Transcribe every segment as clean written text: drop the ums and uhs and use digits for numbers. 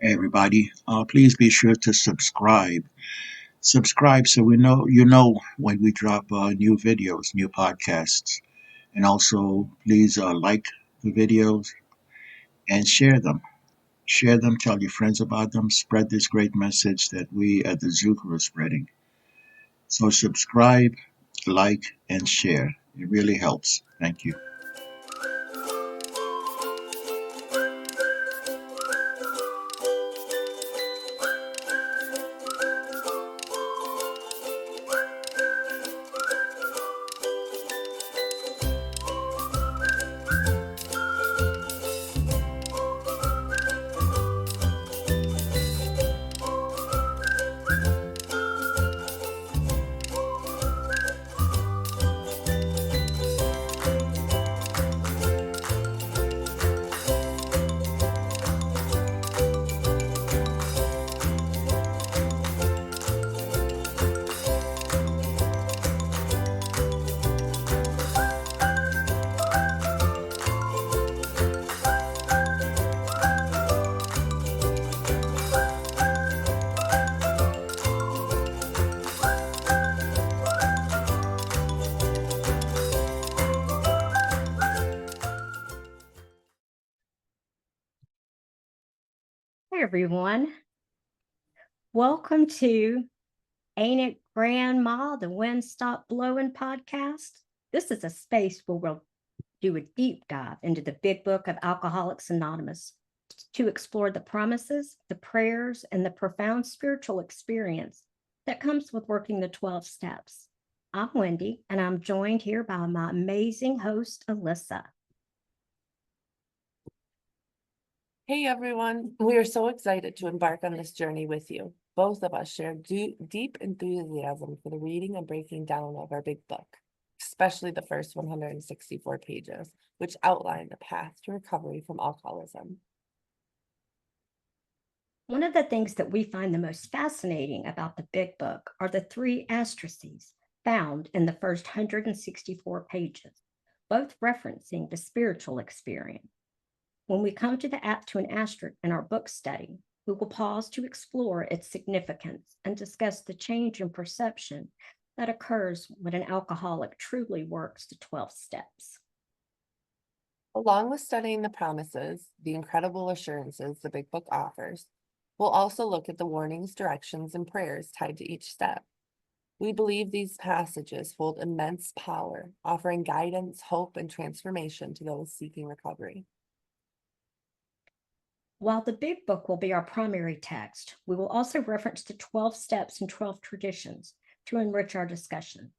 Hey everybody, please be sure to subscribe. Subscribe so we know you know when we drop new videos, new podcasts, and also please like the videos and share them. Share them, tell your friends about them, spread this great message that we at the Zuko are spreading. So subscribe, like, and share. It really helps. Thank you. Hey everyone, welcome to Ain't It Grandma, the Wind Stop Blowing podcast. This is a space where we'll do a deep dive into the big book of Alcoholics Anonymous to explore the promises, the prayers, and the profound spiritual experience that comes with working the 12 steps. I'm Wendy, and I'm joined here by my amazing host, Elisa. Hey everyone, we are so excited to embark on this journey with you. Both of us share deep enthusiasm for the reading and breaking down of our big book, especially the first 164 pages, which outline the path to recovery from alcoholism. One of the things that we find the most fascinating about the big book are the three asterisks found in the first 164 pages, both referencing the spiritual experience. When we come to an asterisk in our book study, we will pause to explore its significance and discuss the change in perception that occurs when an alcoholic truly works the 12 steps. Along with studying the promises, the incredible assurances the big book offers, we'll also look at the warnings, directions, and prayers tied to each step. We believe these passages hold immense power, offering guidance, hope, and transformation to those seeking recovery. While the big book will be our primary text, we will also reference the 12 steps and 12 traditions to enrich our discussion.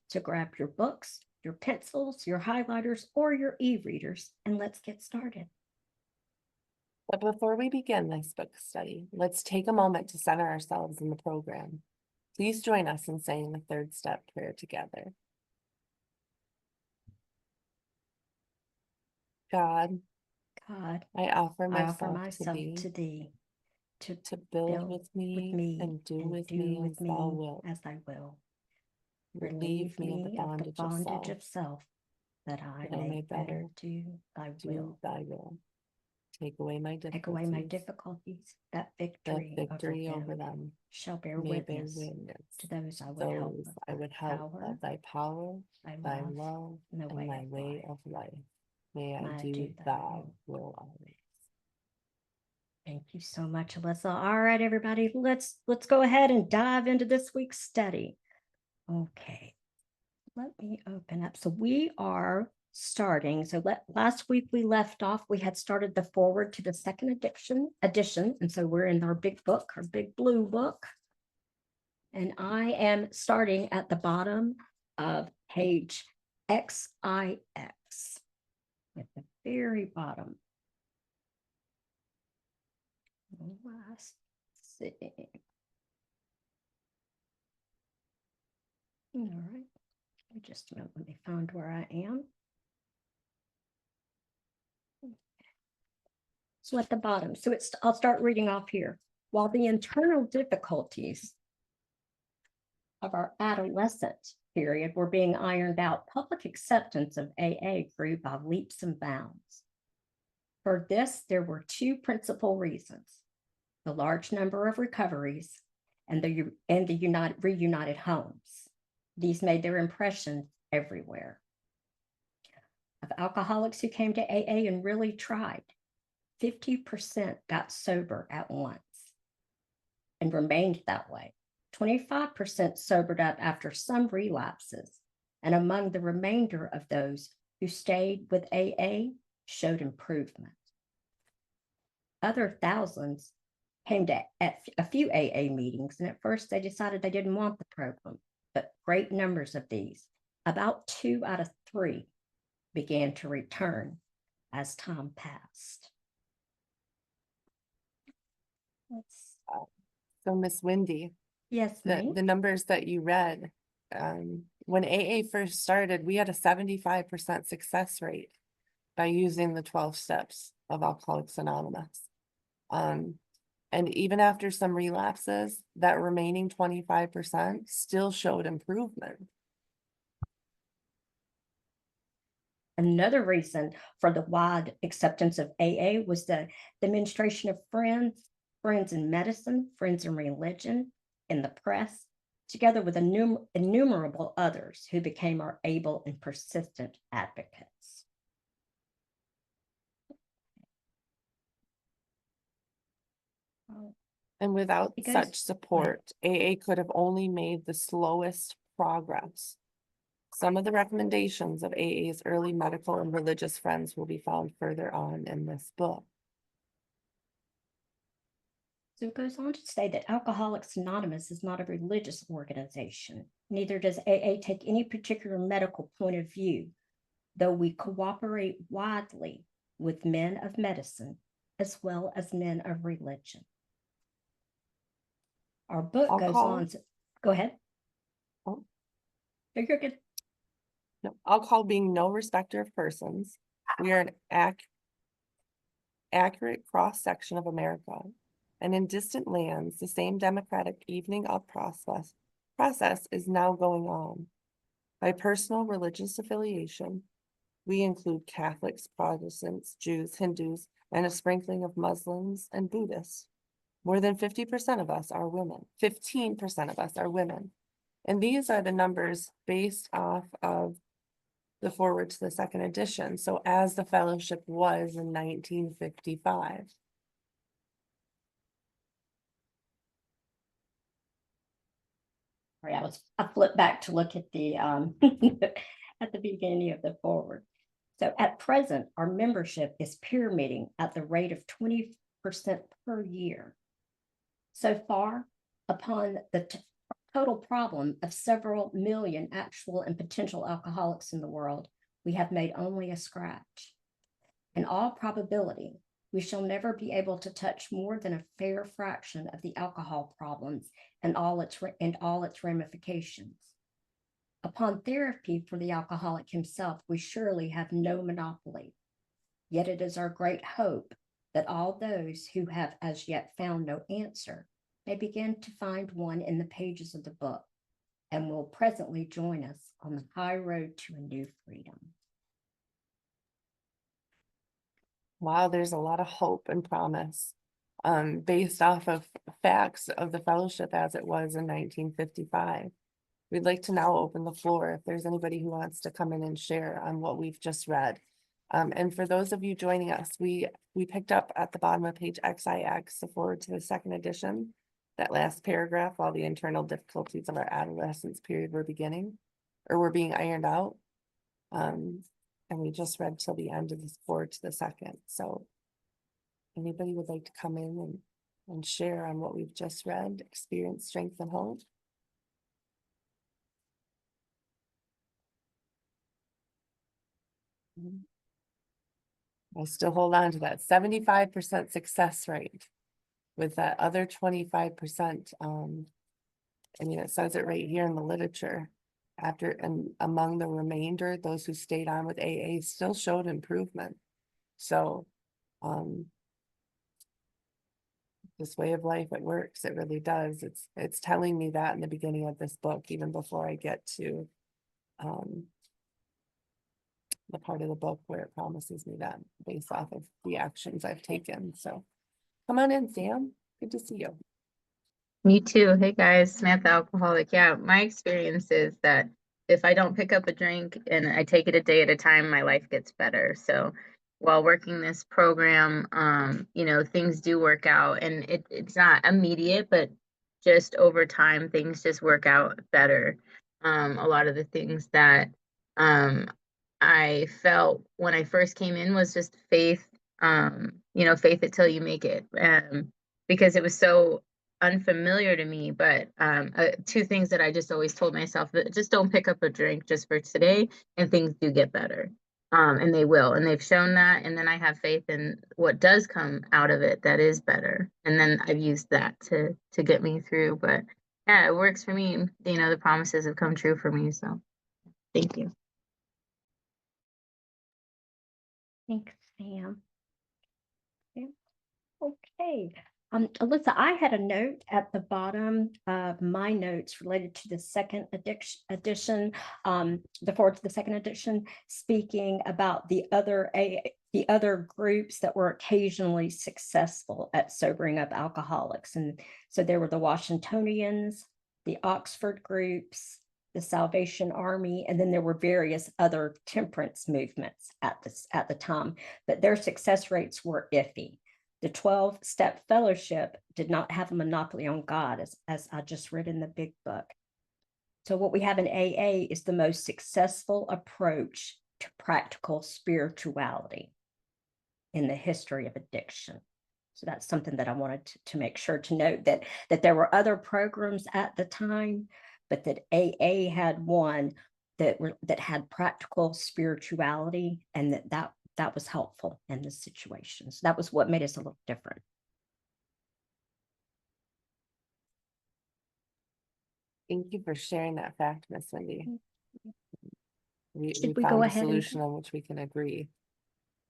So grab your books, your pencils, your highlighters, or your e-readers, and let's get started. But before we begin this book study, let's take a moment to center ourselves in the program. Please join us in saying the third step prayer together. God, God, I offer I offer myself myself to thee to to build with me and do with me as thou wilt. as thy will. Relieve me of the bondage of self, that I that I may better do thy do thy will. Take away my Take away my difficulties, difficulties, that victory, over them shall bear may bear witness witness to those I would help those of I would help power, of thy power, thy love, and the and way thy of way life. of life. May I May I do do thy thy will always. Thank you so much, Alyssa. All right, everybody, let's go ahead and dive into this week's study. Okay, let me open up. So we are starting. So last week we left off. We had started the forward to the second edition, and so we're in our big book, our big blue book. And I am starting at the bottom of page XIX, at the very bottom. Let's see. All right, just a minute, let me find where I am. So at the bottom, so I'll start reading off here. While the internal difficulties of our adolescent period were being ironed out, public acceptance of AA grew by leaps and bounds. For this, there were two principal reasons. the large number of recoveries, and the reunited homes. These made their impression everywhere. Of alcoholics who came to AA and really tried, 50% got sober at once and remained that way. 25% sobered up after some relapses, and among the remainder of those who stayed with AA showed improvement. Other thousands came to a few AA meetings, and at first they decided they didn't want the program, but great numbers of these, about 2 out of 3, began to return as time passed. So Miss Wendy, Yes, ma'am. the numbers that you read, when AA first started, we had a 75% success rate by using the 12 steps of Alcoholics Anonymous. And even after some relapses, that remaining 25% still showed improvement. Another reason for the wide acceptance of AA was the demonstration of friends in medicine, friends in religion, in the press, together with innumerable others who became our able and persistent advocates. And without It goes- such support, AA could have only made the slowest progress. Some of the recommendations of AA's early medical and religious friends will be found further on in this book. So it goes on to say that Alcoholics Anonymous is not a religious organization. Neither does AA take any particular medical point of view, though we cooperate widely with men of medicine as well as men of religion. Our book goes on to, go ahead. Oh. You're good. No, alcohol being no respecter of persons, we are an accurate cross-section of America. And in distant lands, the same democratic evening up process is now going on. By personal religious affiliation, we include Catholics, Protestants, Jews, Hindus, and a sprinkling of Muslims and Buddhists. More than 50% of us are women. 15% of us are women. And these are the numbers based off of the forward to the second edition. So as the fellowship was in 1955. Sorry, I flipped back to look at the at the beginning of the forward. So at present, our membership is pyramiding at the rate of 20% per year. So far, upon the total problem of several million actual and potential alcoholics in the world, we have made only a scratch. In all probability, we shall never be able to touch more than a fair fraction of the alcohol problems and all its ramifications. Upon therapy for the alcoholic himself, we surely have no monopoly. Yet it is our great hope that all those who have as yet found no answer may begin to find one in the pages of the book and will presently join us on the high road to a new freedom. Wow, there's a lot of hope and promise based off of facts of the fellowship as it was in 1955. We'd like to now open the floor if there's anybody who wants to come in and share on what we've just read. And for those of you joining us, we picked up at the bottom of page XIX, the forward to the second edition, that last paragraph, while the internal difficulties of our adolescence period were being ironed out. And we just read till the end of this forward to the second. So anybody would like to come in and share on what we've just read, experience, strength, and hope? I'll still hold on to that 75% success rate with that other 25%. I mean, it says it right here in the literature. After and among the remainder, those who stayed on with AA still showed improvement. So this way of life, it works. It really does. It's telling me that in the beginning of this book, even before I get to the part of the book where it promises me that based off of the actions I've taken. So come on in, Sam. Good to see you. Me too. Hey guys, Samantha Alcoholic. Yeah, my experience is that if I don't pick up a drink and I take it a day at a time, my life gets better. So while working this program, things do work out, and it's not immediate, but just over time, things just work out better. A lot of the things that um I felt when I first came in was just faith, faith it till you make it. Because it was so unfamiliar to me, but two things that I just always told myself, that just don't pick up a drink just for today, and things do get better. And they will, and they've shown that. And then I have faith in what does come out of it that is better. And then I've used that to get me through. But yeah, it works for me. The promises have come true for me. So thank you. Thanks, Sam. Yeah. Okay. Alyssa, I had a note at the bottom of my notes related to the second edition, the forward to the second edition, speaking about the other groups that were occasionally successful at sobering up alcoholics. And so there were the Washingtonians, the Oxford groups, the Salvation Army, and then there were various other temperance movements at the time, but their success rates were iffy. The 12-step fellowship did not have a monopoly on God, as I just read in the big book. So what we have in AA is the most successful approach to practical spirituality in the history of addiction. So that's something that I wanted to make sure to note, that there were other programs at the time, but that AA had one that had practical spirituality, and that was helpful in this situation. So that was what made us a little different. Thank you for sharing that fact, Miss Wendy. We Should we found go a ahead solution on which we can agree.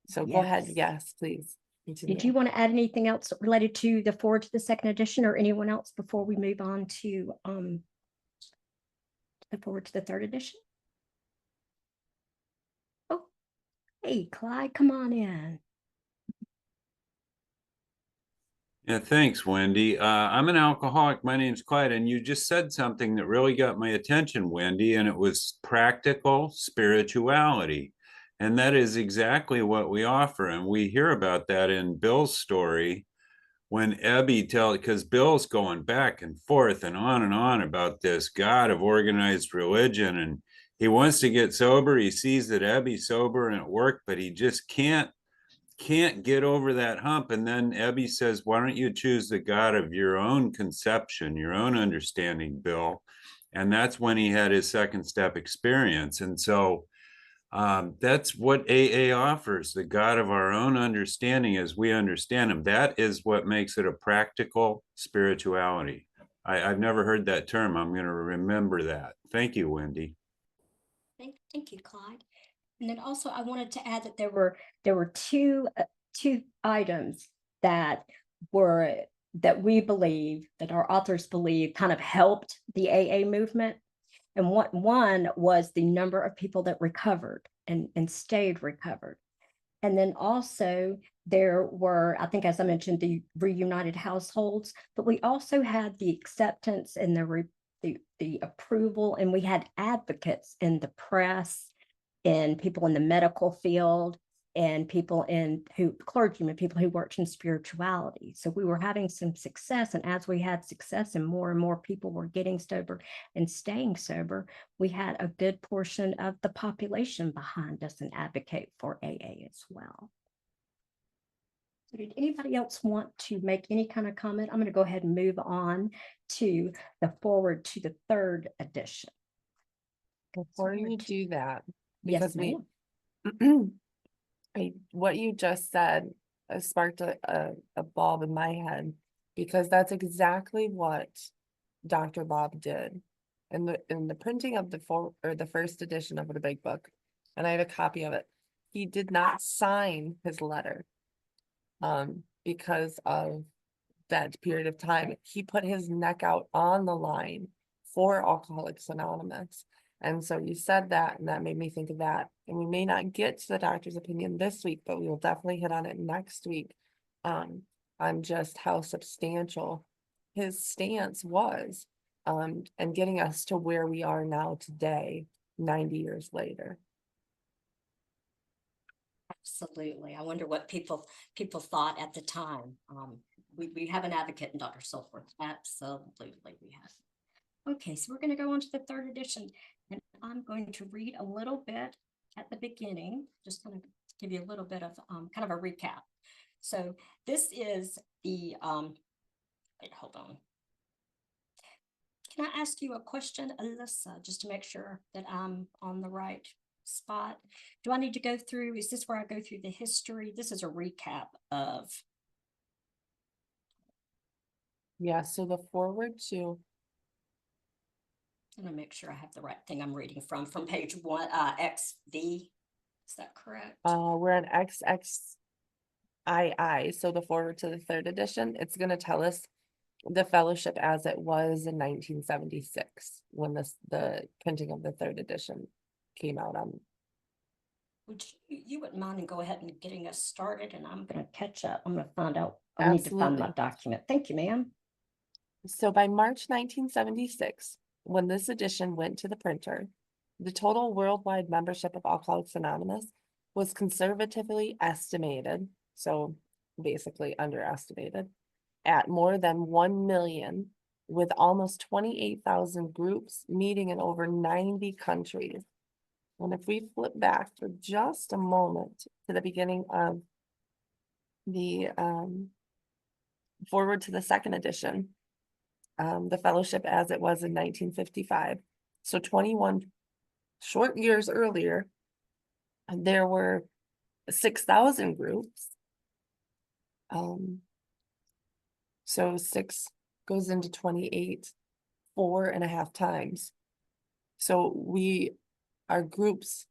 So go ahead. Yes. Yes, please. Continue. Did you want to add anything else related to the forward to the second edition, or anyone else before we move on to the forward to the third edition? Oh, hey, Clyde, come on in. Yeah, thanks, Wendy. I'm an alcoholic. My name's Clyde, and you just said something that really got my attention, Wendy, and it was practical spirituality. And that is exactly what we offer. And we hear about that in Bill's story when because Bill's going back and forth and on about this God of organized religion. And he wants to get sober. He sees that Ebby's sober and at work, but he just can't get over that hump. And then Ebby says, why don't you choose the God of your own conception, your own understanding, Bill? And that's when he had his second step experience. And so that's what AA offers, the God of our own understanding as we understand him. That is what makes it a practical spirituality. I've never heard that term. I'm going to remember that. Thank you, Wendy. Thank you, Clyde. And then also I wanted to add that there were two items that we believe, that our authors believe, kind of helped the AA movement. And one was the number of people that recovered and stayed recovered. And then also there were, I think, as I mentioned, the reunited households, but we also had the acceptance and the approval, and we had advocates in the press, and people in the medical field, and clergymen, people who worked in spirituality. So we were having some success, and as we had success and more people were getting sober and staying sober, we had a good portion of the population behind us and advocate for AA as well. So did anybody else want to make any kind of comment? I'm going to go ahead and move on to the forward to the third edition. Before you do that, Yes, because ma'am. what you just said sparked a bulb in my head, because that's exactly what Dr. Bob did in the printing of the first edition of the big book, and I have a copy of it. He did not sign his letter because of that period of time. He put his neck out on the line for Alcoholics Anonymous. And so you said that, and that made me think of that. And we may not get to the doctor's opinion this week, but we will definitely hit on it next week. on just how substantial his stance was, and getting us to where we are now today, 90 years later. Absolutely. I wonder what people thought at the time. We have an advocate in Dr. Sulfur. Absolutely, we have. Okay, so we're going to go on to the third edition, and I'm going to read a little bit at the beginning, just kind of give you a little bit of kind of a recap. So this is the wait, hold on. Can I ask you a question, Elisa, just to make sure that I'm on the right spot? Do I need to go through, is this where I go through the history? This is a recap of. Yeah, so the forward to, I'm gonna make sure I have the right thing I'm reading from page 1, XV. Is that correct? we're on XXII, so the forward to the third edition, it's gonna tell us the fellowship as it was in 1976, when the printing of the third edition came out on. Would you wouldn't mind and go ahead and getting us started, and I'm gonna catch up. I'm gonna find out. I need to find my Absolutely. document. Thank you, ma'am. So by March 1976, when this edition went to the printer, the total worldwide membership of Alcoholics Anonymous was conservatively estimated, so basically underestimated, at more than 1 million, with almost 28,000 groups meeting in over 90 countries. And if we flip back for just a moment to the beginning of the forward to the second edition, the fellowship as it was in 1955. So 21 short years earlier, there were 6,000 groups. So 6 goes into 28, 4.5 times. So our groups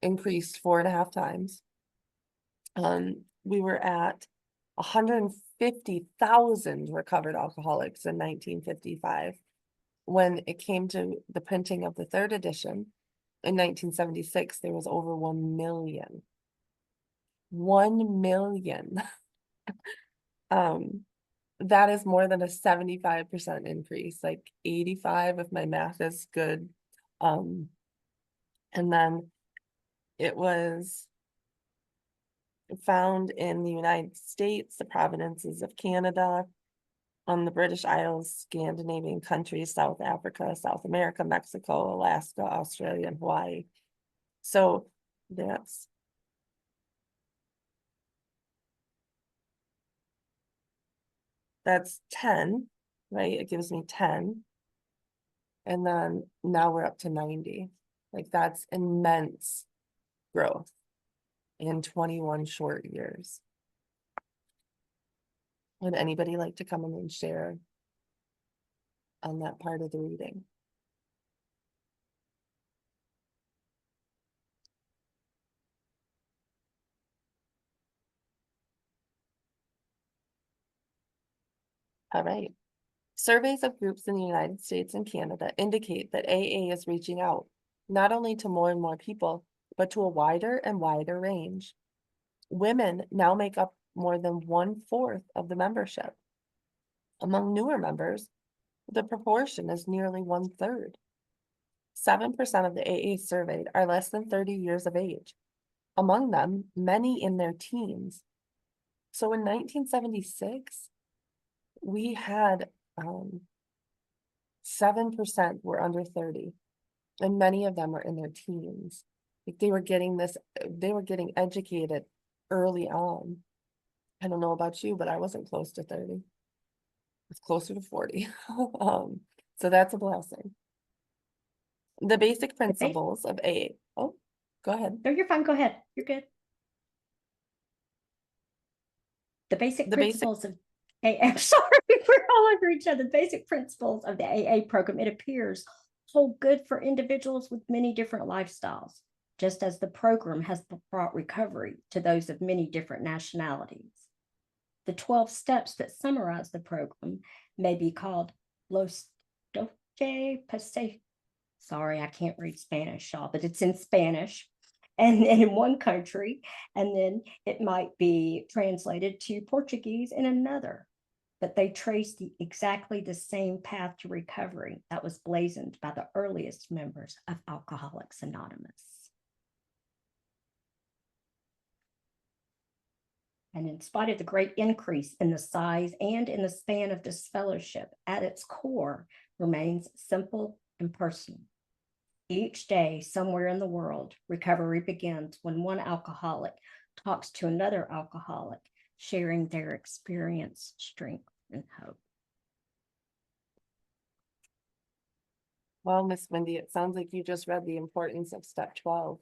increased 4.5 times. We were at 150,000 recovered alcoholics in 1955. When it came to the printing of the third edition in 1976, there was over 1 million. 1 million. That is more than a 75% increase, like 85 if my math is good. And then it was found in the United States, the provinces of Canada, on the British Isles, Scandinavian countries, South Africa, South America, Mexico, Alaska, Australia, and Hawaii. So that's 10, right? It gives me 10. And then now we're up to 90. Like, that's immense growth in 21 short years. Would anybody like to come in and share on that part of the reading? All right. Surveys of groups in the United States and Canada indicate that AA is reaching out, not only to more and more people, but to a wider and wider range. Women now make up more than 1/4 of the membership. Among newer members, the proportion is nearly 1/3. 7% of the AA surveyed are less than 30 years of age. Among them, many in their teens. So in 1976, we had 7% were under 30, and many of them were in their teens. Like, they were getting educated early on. I don't know about you, but I wasn't close to 30. It's closer to 40. So that's a blessing. The basic principles of AA. Oh, go ahead. No, you're fine. Go ahead. You're good. The basic principles of AA, I'm sorry, we're all over each other. The basic principles of the AA program, it appears, hold good for individuals with many different lifestyles, just as the program has brought recovery to those of many different nationalities. The 12 steps that summarize the program may be called Los 12 Pasos. Sorry, I can't read Spanish, y'all, but it's in Spanish. and in one country, and then it might be translated to Portuguese in another. But they trace exactly the same path to recovery that was blazoned by the earliest members of Alcoholics Anonymous. And in spite of the great increase in the size and in the span of this fellowship, at its core remains simple and personal. Each day, somewhere in the world, recovery begins when one alcoholic talks to another alcoholic, sharing their experience, strength, and hope. Well, Miss Wendy, it sounds like you just read the importance of step 12.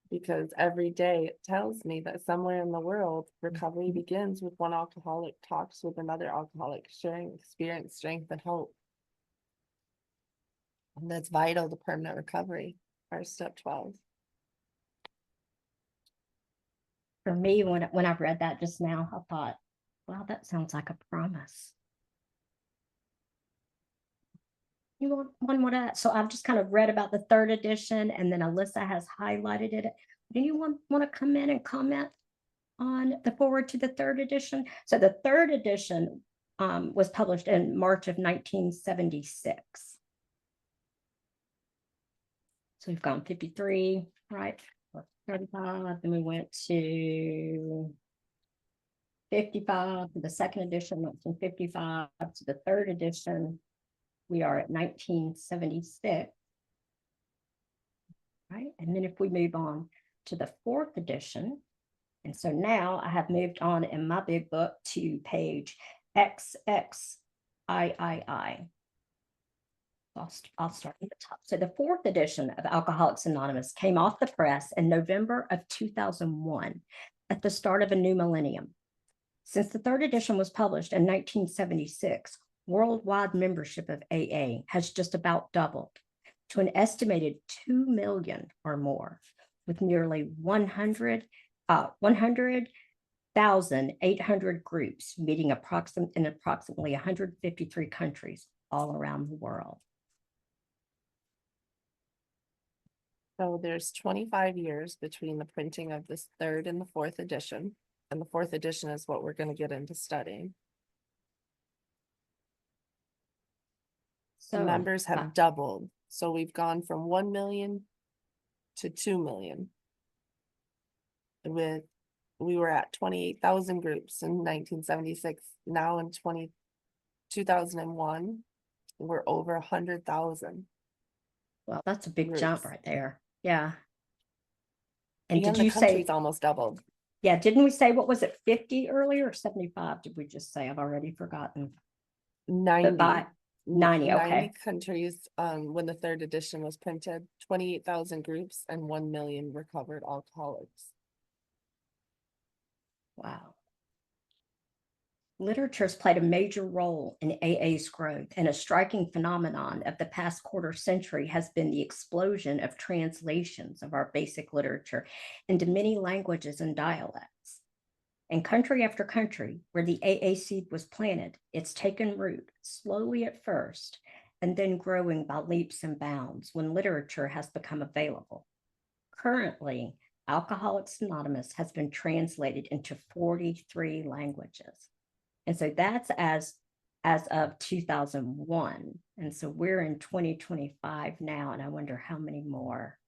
Because every day it tells me that somewhere in the world, recovery begins with one alcoholic talks with another alcoholic, sharing experience, strength, and hope. And that's vital to permanent recovery, our step 12. For me, when I read that just now, I thought, wow, that sounds like a promise. You want one more that? So I've just kind of read about the third edition, and then Elisa has highlighted it. Did anyone want to come in and comment on the forward to the third edition? So the third edition was published in March of 1976. So we've gone 53, right? 35, then we went to 55 for the second edition, 1955 to the third edition. We are at 1976, right? And then if we move on to the fourth edition, and so now I have moved on in my big book to page XXIII. I'll start at the top. So the fourth edition of Alcoholics Anonymous came off the press in November of 2001 at the start of a new millennium. Since the third edition was published in 1976, worldwide membership of AA has just about doubled to an estimated 2 million or more, with nearly 100,800 groups meeting in approximately 153 countries all around the world. So there's 25 years between the printing of this third and the fourth edition. And the fourth edition is what we're going to get into studying. So members have doubled. So we've gone from 1 million to 2 million. We were at 28,000 groups in 1976. Now in 2001, we're over 100,000. well, that's a big jump Groups. right there. Yeah. And did the you say, country's almost doubled? yeah, didn't we say, what was it, 50 earlier or 75? Did we just say? I've already forgotten. 90. But by 90, 90 okay. countries when the third edition was printed, 28,000 groups and 1 million recovered alcoholics. Wow. Literature has played a major role in AA's growth, and a striking phenomenon of the past quarter century has been the explosion of translations of our basic literature into many languages and dialects. In country after country where the AA seed was planted, it's taken root, slowly at first, and then growing by leaps and bounds when literature has become available. Currently, Alcoholics Anonymous has been translated into 43 languages. And so that's as of 2001. And so we're in 2025 now, and I wonder how many more.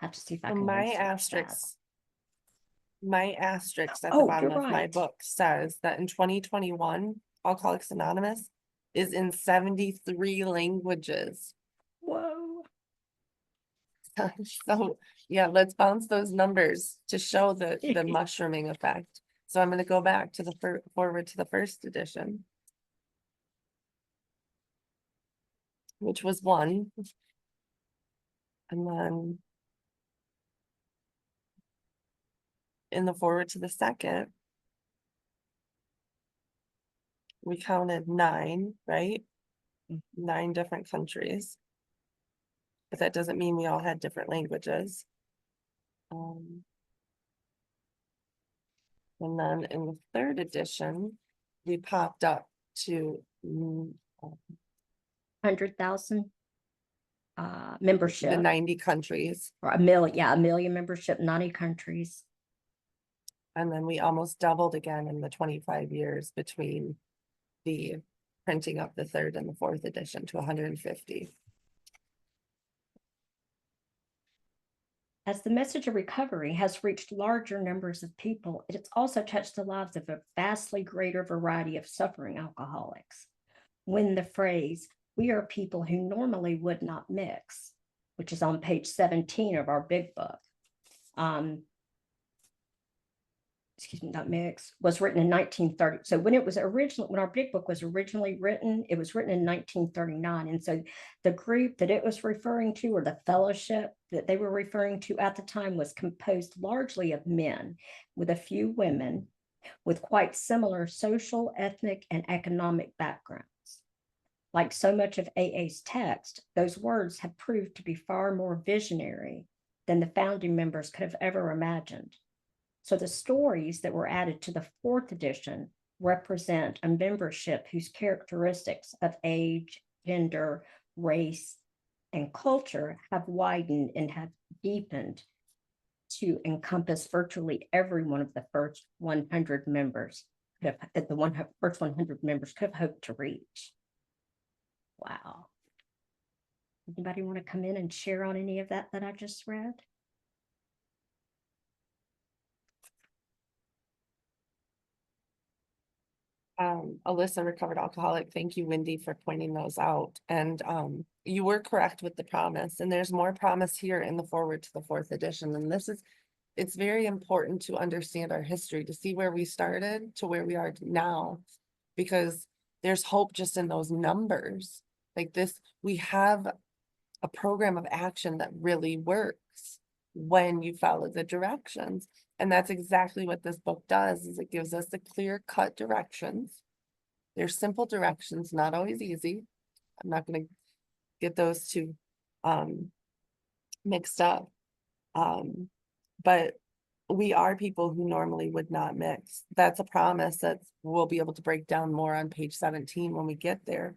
I have to see if I can My asterisk at the bottom of my book says that in 2021, Alcoholics Anonymous is in 73 languages. Whoa. So yeah, let's bounce those numbers to show the mushrooming effect. So I'm going to go back to the forward to the first edition, which was 1. And then in the forward to the second, we counted 9, right? 9 different countries. But that doesn't mean we all had different languages. And then in the third edition, we popped up to 100,000. membership. The 90 countries. Or a million membership, 90 countries. And then we almost doubled again in the 25 years between the printing of the third and the fourth edition to 150. As the message of recovery has reached larger numbers of people, it has also touched the lives of a vastly greater variety of suffering alcoholics. When the phrase, "we are people who normally would not mix," which is on page 17 of our big book, not mix, was written in 1930. So when our big book was originally written, it was written in 1939. And so the group that it was referring to, or the fellowship that they were referring to at the time, was composed largely of men, with a few women, with quite similar social, ethnic, and economic backgrounds. Like so much of AA's text, those words have proved to be far more visionary than the founding members could have ever imagined. So the stories that were added to the fourth edition represent a membership whose characteristics of age, gender, race, and culture have widened and have deepened to encompass virtually every one of the first 100 members that the first 100 members could have hoped to reach. Wow. Anybody want to come in and share on any of that I just read? Elisa, recovered alcoholic. Thank you, Wendy, for pointing those out. And you were correct with the promise. And there's more promise here in the foreword to the fourth edition. And it's very important to understand our history, to see where we started to where we are now, because there's hope just in those numbers. Like this, we have a program of action that really works when you follow the directions. And that's exactly what this book does, is it gives us the clear-cut directions. They're simple directions, not always easy. I'm not going to get those two mixed up. But we are people who normally would not mix. That's a promise that we'll be able to break down more on page 17 when we get there.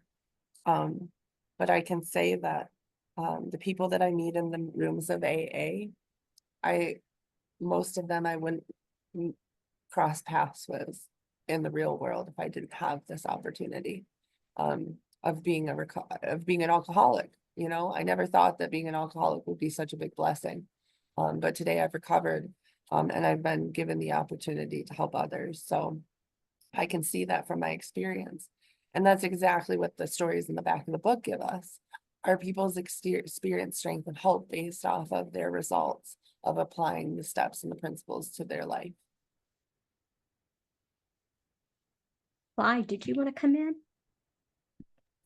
But I can say that the people that I meet in the rooms of AA, most of them I wouldn't cross paths with in the real world if I didn't have this opportunity of being an alcoholic. You know, I never thought that being an alcoholic would be such a big blessing. But today I've recovered and I've been given the opportunity to help others. So I can see that from my experience. And that's exactly what the stories in the back of the book give us. Our people's experience, strength, and hope based off of their results of applying the steps and the principles to their life. Clyde, did you want to come in?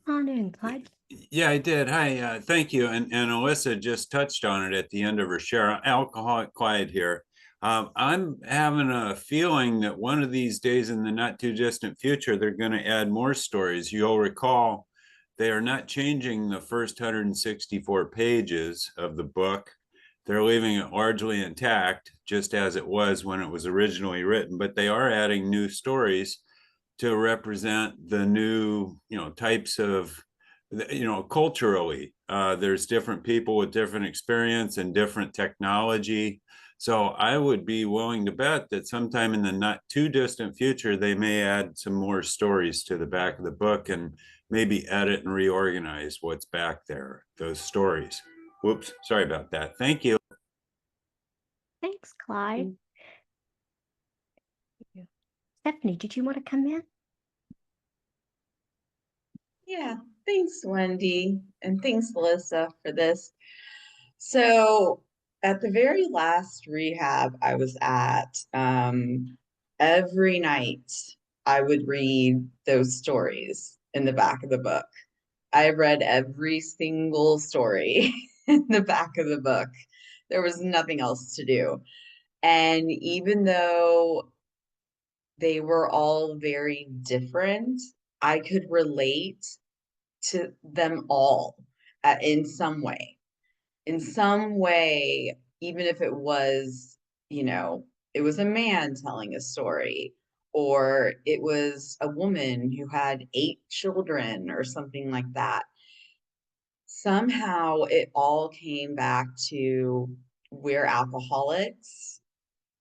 On in, Clyde. Yeah, I did. Hi, thank you. And Alyssa just touched on it at the end of her share. Alcoholic Quiet here. I'm having a feeling that one of these days in the not too distant future, they're going to add more stories. You'll recall they are not changing the first 164 pages of the book. They're leaving it largely intact, just as it was when it was originally written, but they are adding new stories to represent the new, types of, culturally, there's different people with different experience and different technology. So I would be willing to bet that sometime in the not too distant future, they may add some more stories to the back of the book and maybe edit and reorganize what's back there, those stories. Whoops, sorry about that. Thank you. Thanks, Clyde. Stephanie, did you want to come in? Yeah, thanks, Wendy, and thanks, Elisa, for this. So, at the very last rehab I was at, every night I would read those stories in the back of the book. I read every single story in the back of the book. There was nothing else to do. And even though they were all very different, I could relate to them all in some way. In some way, even if it was, it was a man telling a story, or it was a woman who had 8 children or something like that. somehow it all came back to we're alcoholics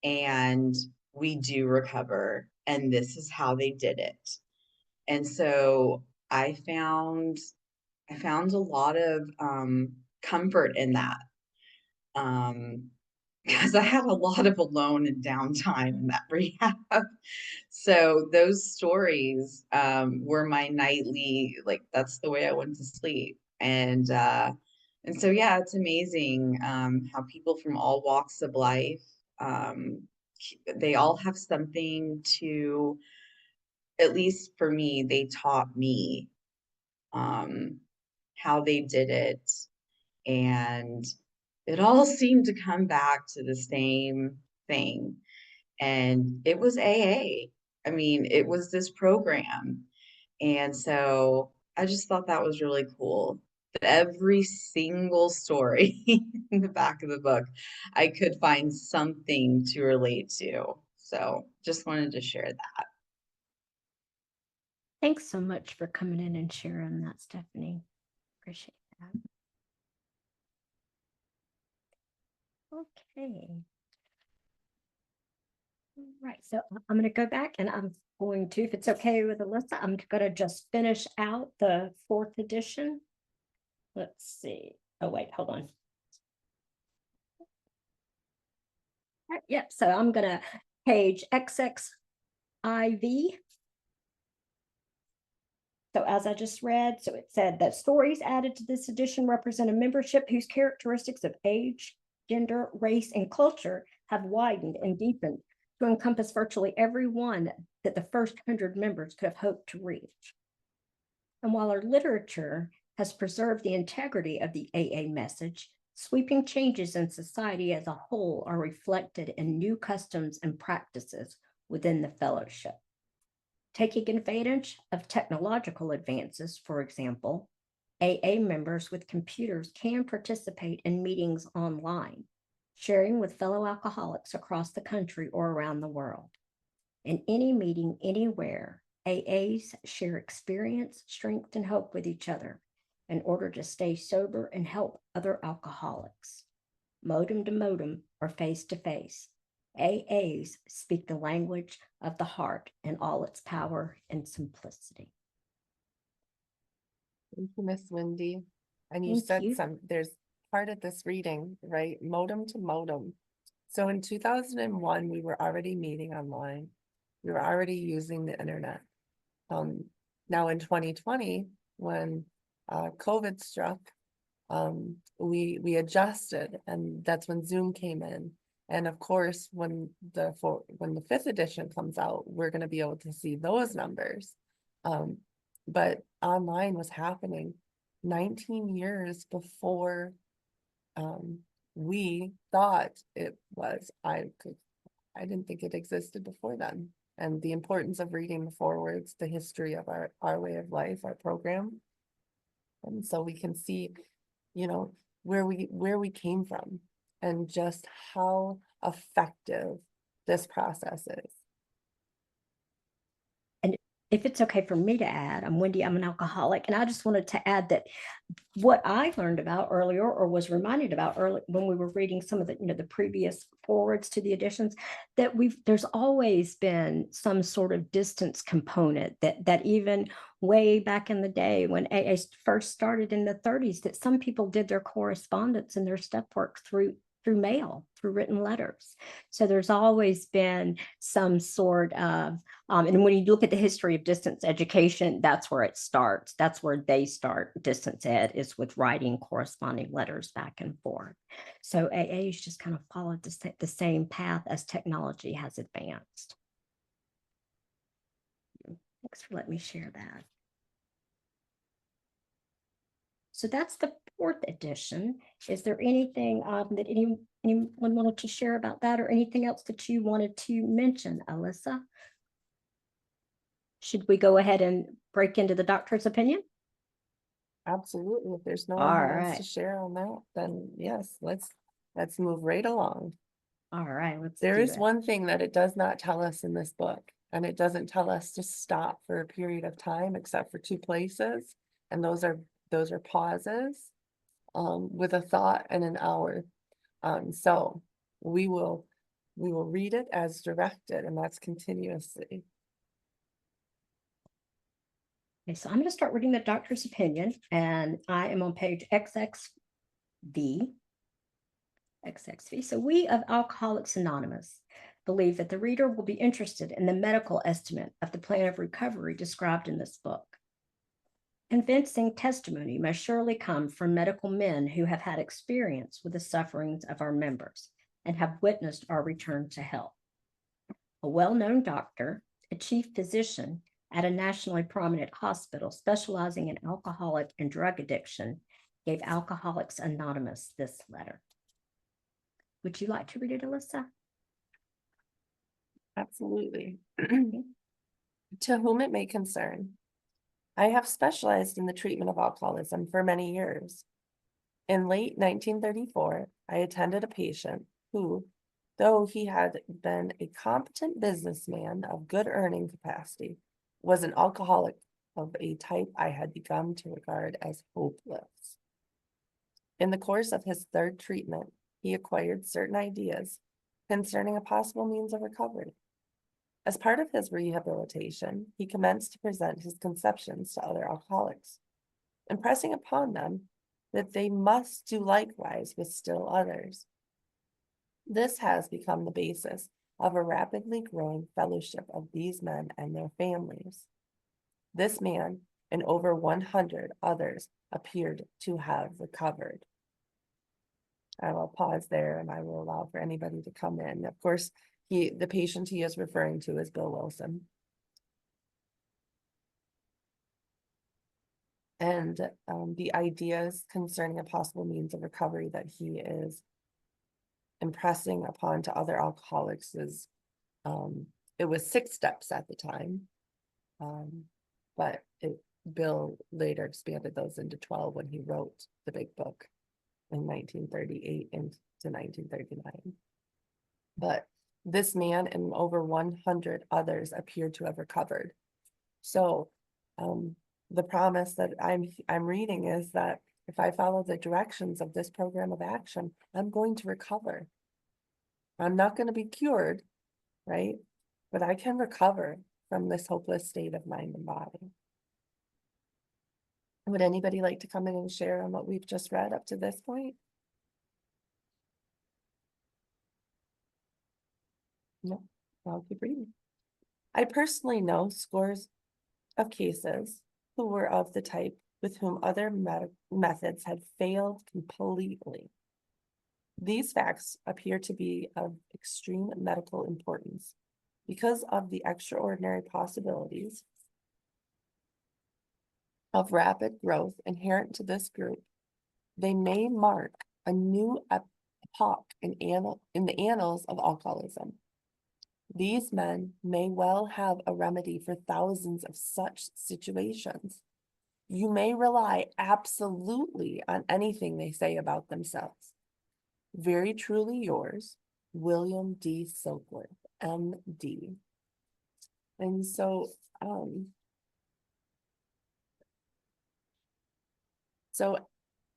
and we do recover, and this is how they did it. And so I found I found a lot of comfort in that. Um, because I had a lot of alone and downtime in that rehab. So those stories were my nightly, like that's the way I went to sleep. And so yeah, it's amazing how people from all walks of life um, they all have something to, at least for me, they taught me um, how they did it, and it all seemed to come back to the same thing. And it was AA. I mean, it was this program. And so I just thought that was really cool. That every single story in the back of the book, I could find something to relate to. So just wanted to share that. Thanks so much for coming in and sharing that, Stephanie. Appreciate that. Okay. Right, so I'm going to go back and I'm going to, if it's okay with Alyssa, I'm going to just finish out the 4th edition. Let's see. Oh, wait, hold on. Right, yep, so I'm going to page XXIV. So as I just read, so it said that stories added to this edition represent a membership whose characteristics of age, gender, race, and culture have widened and deepened to encompass virtually every one that the first 100 members could have hoped to reach. And while our literature has preserved the integrity of the AA message, sweeping changes in society as a whole are reflected in new customs and practices within the fellowship. Taking advantage of technological advances, for example, AA members with computers can participate in meetings online, sharing with fellow alcoholics across the country or around the world. In any meeting, anywhere, AAs share experience, strength, and hope with each other in order to stay sober and help other alcoholics. Modem to modem or face to face, AAs speak the language of the heart in all its power and simplicity. Thank you, Miss Wendy. And you Thank said you. there's part of this reading, right? Modem to modem. So in 2001, we were already meeting online. We were already using the internet. Now in 2020, when COVID struck, we adjusted, and that's when Zoom came in. And of course, when the 5th edition comes out, we're going to be able to see those numbers. But online was happening 19 years before we thought it was. I didn't think it existed before then. And the importance of reading the forewords, the history of our way of life, our program. And so we can see, you know, where we came from and just how effective this process is. And if it's okay for me to add, I'm Wendy, I'm an alcoholic, and I just wanted to add that what I learned about earlier, or was reminded about early when we were reading some of the, the previous forwards to the editions, that there's always been some sort of distance component that even way back in the day when AA first started in the 30s, that some people did their correspondence and their step work through mail, through written letters. So there's always been some sort of, and when you look at the history of distance education, that's where it starts. That's where they start distance ed, is with writing corresponding letters back and forth. So AA's just kind of followed the same path as technology has advanced. Thanks for letting me share that. So that's the 4th edition. Is there anything that anyone wanted to share about that, or anything else that you wanted to mention, Alyssa? Should we go ahead and break into the doctor's opinion? Absolutely. If there's no All one who wants right. to share on that, then yes, let's move right along. All right, There do is it. one thing that it does not tell us in this book, and it doesn't tell us to stop for a period of time except for 2 places, and those are pauses. with a thought and an hour. So we will read it as directed, and that's continuously. Okay, so I'm going to start reading the doctor's opinion, and I am on page XXV. So we of Alcoholics Anonymous believe that the reader will be interested in the medical estimate of the plan of recovery described in this book. Convincing testimony must surely come from medical men who have had experience with the sufferings of our members and have witnessed our return to health. A well-known doctor, a chief physician at a nationally prominent hospital specializing in alcoholic and drug addiction, gave Alcoholics Anonymous this letter. Would you like to read it, Elisa? Absolutely. To whom it may concern, I have specialized in the treatment of alcoholism for many years. In late 1934, I attended a patient who, though he had been a competent businessman of good earning capacity, was an alcoholic of a type I had begun to regard as hopeless. In the course of his third treatment, he acquired certain ideas concerning a possible means of recovery. As part of his rehabilitation, he commenced to present his conceptions to other alcoholics, impressing upon them that they must do likewise with still others. This has become the basis of a rapidly growing fellowship of these men and their families. This man and over 100 others appeared to have recovered. I will pause there and I will allow for anybody to come in. Of course, the patient he is referring to is Bill Wilson. And the ideas concerning a possible means of recovery that he is impressing upon to other alcoholics is, it was 6 steps at the time, but Bill later expanded those into 12 when he wrote the big book in 1938 into 1939. But this man and over 100 others appeared to have recovered. So the promise that I'm reading is that if I follow the directions of this program of action, I'm going to recover. I'm not going to be cured, right? But I can recover from this hopeless state of mind and body. Would anybody like to come in and share on what we've just read up to this point? No, I'll keep reading. I personally know scores of cases who were of the type with whom other methods had failed completely. These facts appear to be of extreme medical importance because of the extraordinary possibilities of rapid growth inherent to this group. They may mark a new epoch in the annals of alcoholism. These men may well have a remedy for thousands of such situations. You may rely absolutely on anything they say about themselves. Very truly yours, William D. Silkworth, M.D. And so,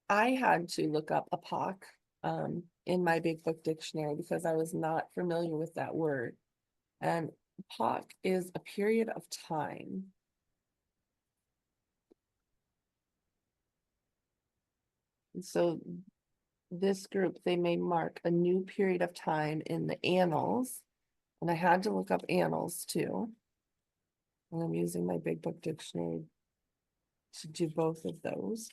I had to look up epoch in my big book dictionary because I was not familiar with that word. And epoch is a period of time. So this group, they may mark a new period of time in the annals. And I had to look up annals too. And I'm using my big book dictionary to do both of those.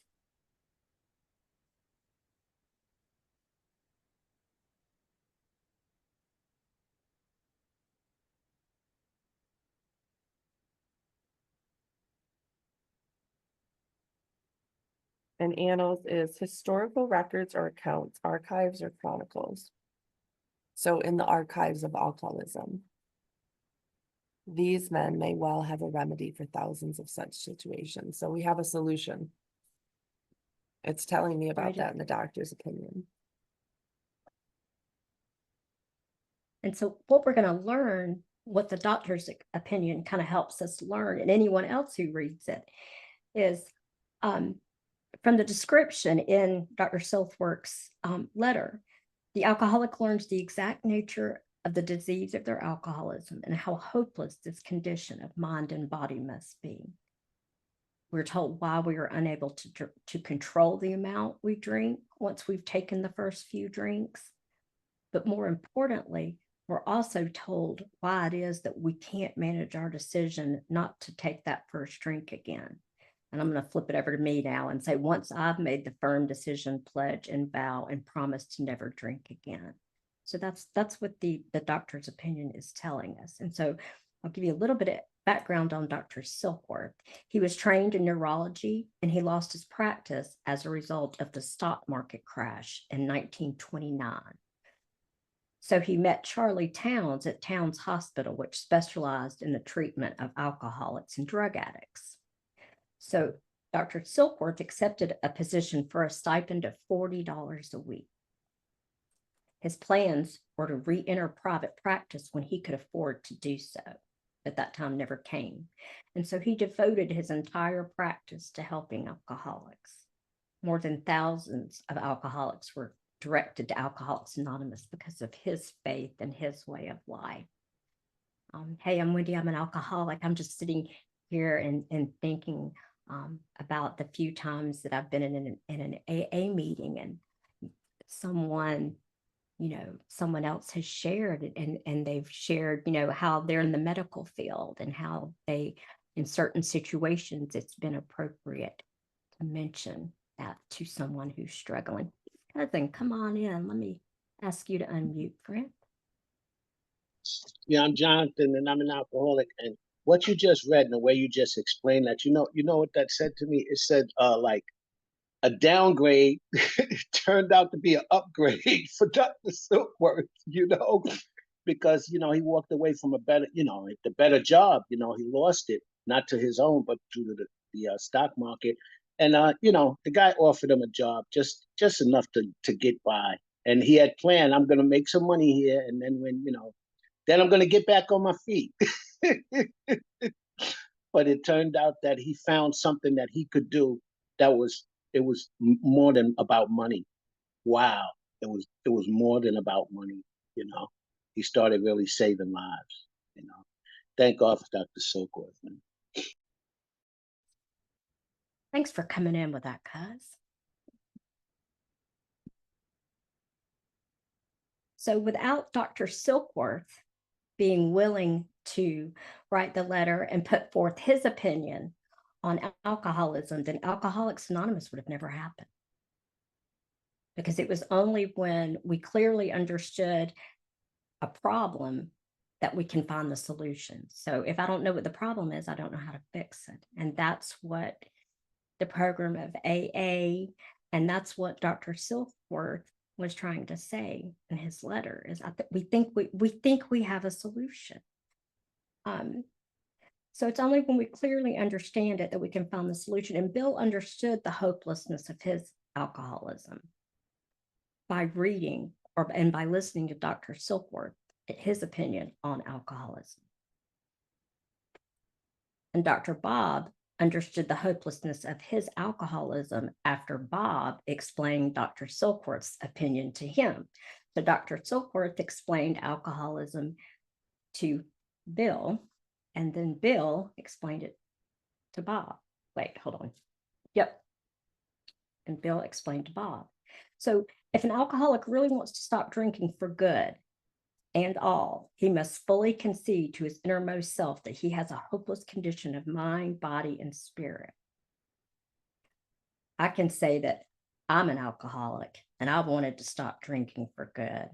And annals is historical records or accounts, archives or chronicles. So in the archives of alcoholism, these men may well have a remedy for thousands of such situations. So we have a solution. It's telling me about that in the doctor's opinion. And so what we're going to learn, what the doctor's opinion kind of helps us learn, and anyone else who reads it, is From the description in Dr. Silkworth's letter, the alcoholic learns the exact nature of the disease of their alcoholism and how hopeless this condition of mind and body must be. We're told why we are unable to control the amount we drink once we've taken the first few drinks. But more importantly, we're also told why it is that we can't manage our decision not to take that first drink again. And I'm going to flip it over to me now and say, once I've made the firm decision, pledge, and vow and promise to never drink again. So that's what the doctor's opinion is telling us. And so I'll give you a little bit of background on Dr. Silkworth. He was trained in neurology, and he lost his practice as a result of the stock market crash in 1929. So he met Charlie Towns at Towns Hospital, which specialized in the treatment of alcoholics and drug addicts. So Dr. Silkworth accepted a position for a stipend of $40 a week. His plans were to re-enter private practice when he could afford to do so, but that time never came. And so he devoted his entire practice to helping alcoholics. More than thousands of alcoholics were directed to Alcoholics Anonymous because of his faith and his way of life. Hey, I'm Wendy. I'm an alcoholic. I'm just sitting here and thinking about the few times that I've been in an AA meeting, and someone else has shared and they've shared, how they're in the medical field and how they, in certain situations, it's been appropriate to mention that to someone who's struggling. Cousin, come on in. Let me ask you to unmute, friend. Yeah, I'm Jonathan, and I'm an alcoholic. And what you just read and the way you just explained that, you know what that said to me? It said, like a downgrade turned out to be an upgrade for Dr. Silkworth, because he walked away from a better, the better job. He lost it, not to his own, but due to the stock market. And the guy offered him a job, just enough to get by. And he had planned, I'm going to make some money here, and then then I'm going to get back on my feet. But it turned out that he found something that he could do that was more than about money. Wow, it was more than about money. He started really saving lives. Thank God for Dr. Silkworth, man. Thanks for coming in with that, cuz. So without Dr. Silkworth being willing to write the letter and put forth his opinion on alcoholism, then Alcoholics Anonymous would have never happened. Because it was only when we clearly understood a problem that we can find the solution. So if I don't know what the problem is, I don't know how to fix it. And that's what the program of AA, and that's what Dr. Silkworth was trying to say in his letter, is we think we have a solution. So it's only when we clearly understand it that we can find the solution. And Bill understood the hopelessness of his alcoholism by reading and by listening to Dr. Silkworth, his opinion on alcoholism. And Dr. Bob understood the hopelessness of his alcoholism after Bob explained Dr. Silkworth's opinion to him. So Dr. Silkworth explained alcoholism to Bill, and then Bill explained it to Bob. Wait, hold on. Yep. And Bill explained to Bob. So if an alcoholic really wants to stop drinking for good and all, he must fully concede to his innermost self that he has a hopeless condition of mind, body, and spirit. I can say that I'm an alcoholic and I wanted to stop drinking for good.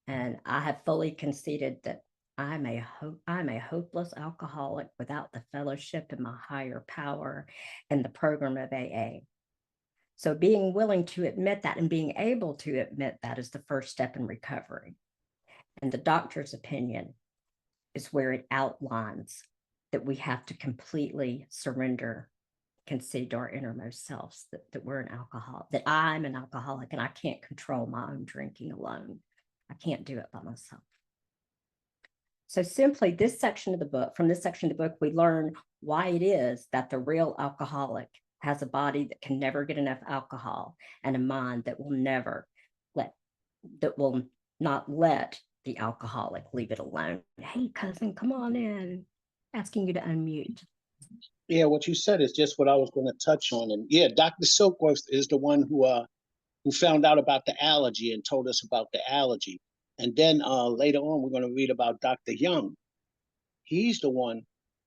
And I have fully conceded that I'm a hopeless alcoholic without the fellowship and my higher power and the program of AA. So being willing to admit that and being able to admit that is the first step in recovery. And the doctor's opinion is where it outlines that we have to completely surrender, concede to our innermost selves, that we're an alcoholic, that I'm an alcoholic and I can't control my own drinking alone. I can't do it by myself. So simply from this section of the book, we learn why it is that the real alcoholic has a body that can never get enough alcohol and a mind that will never let, that will not let the alcoholic leave it alone. Hey, cousin, come on in. Asking you to unmute. Yeah, what you said is just what I was going to touch on. And yeah, Dr. Silkworth is the one who found out about the allergy and told us about the allergy. And then later on, we're going to read about Dr. Young. He's the one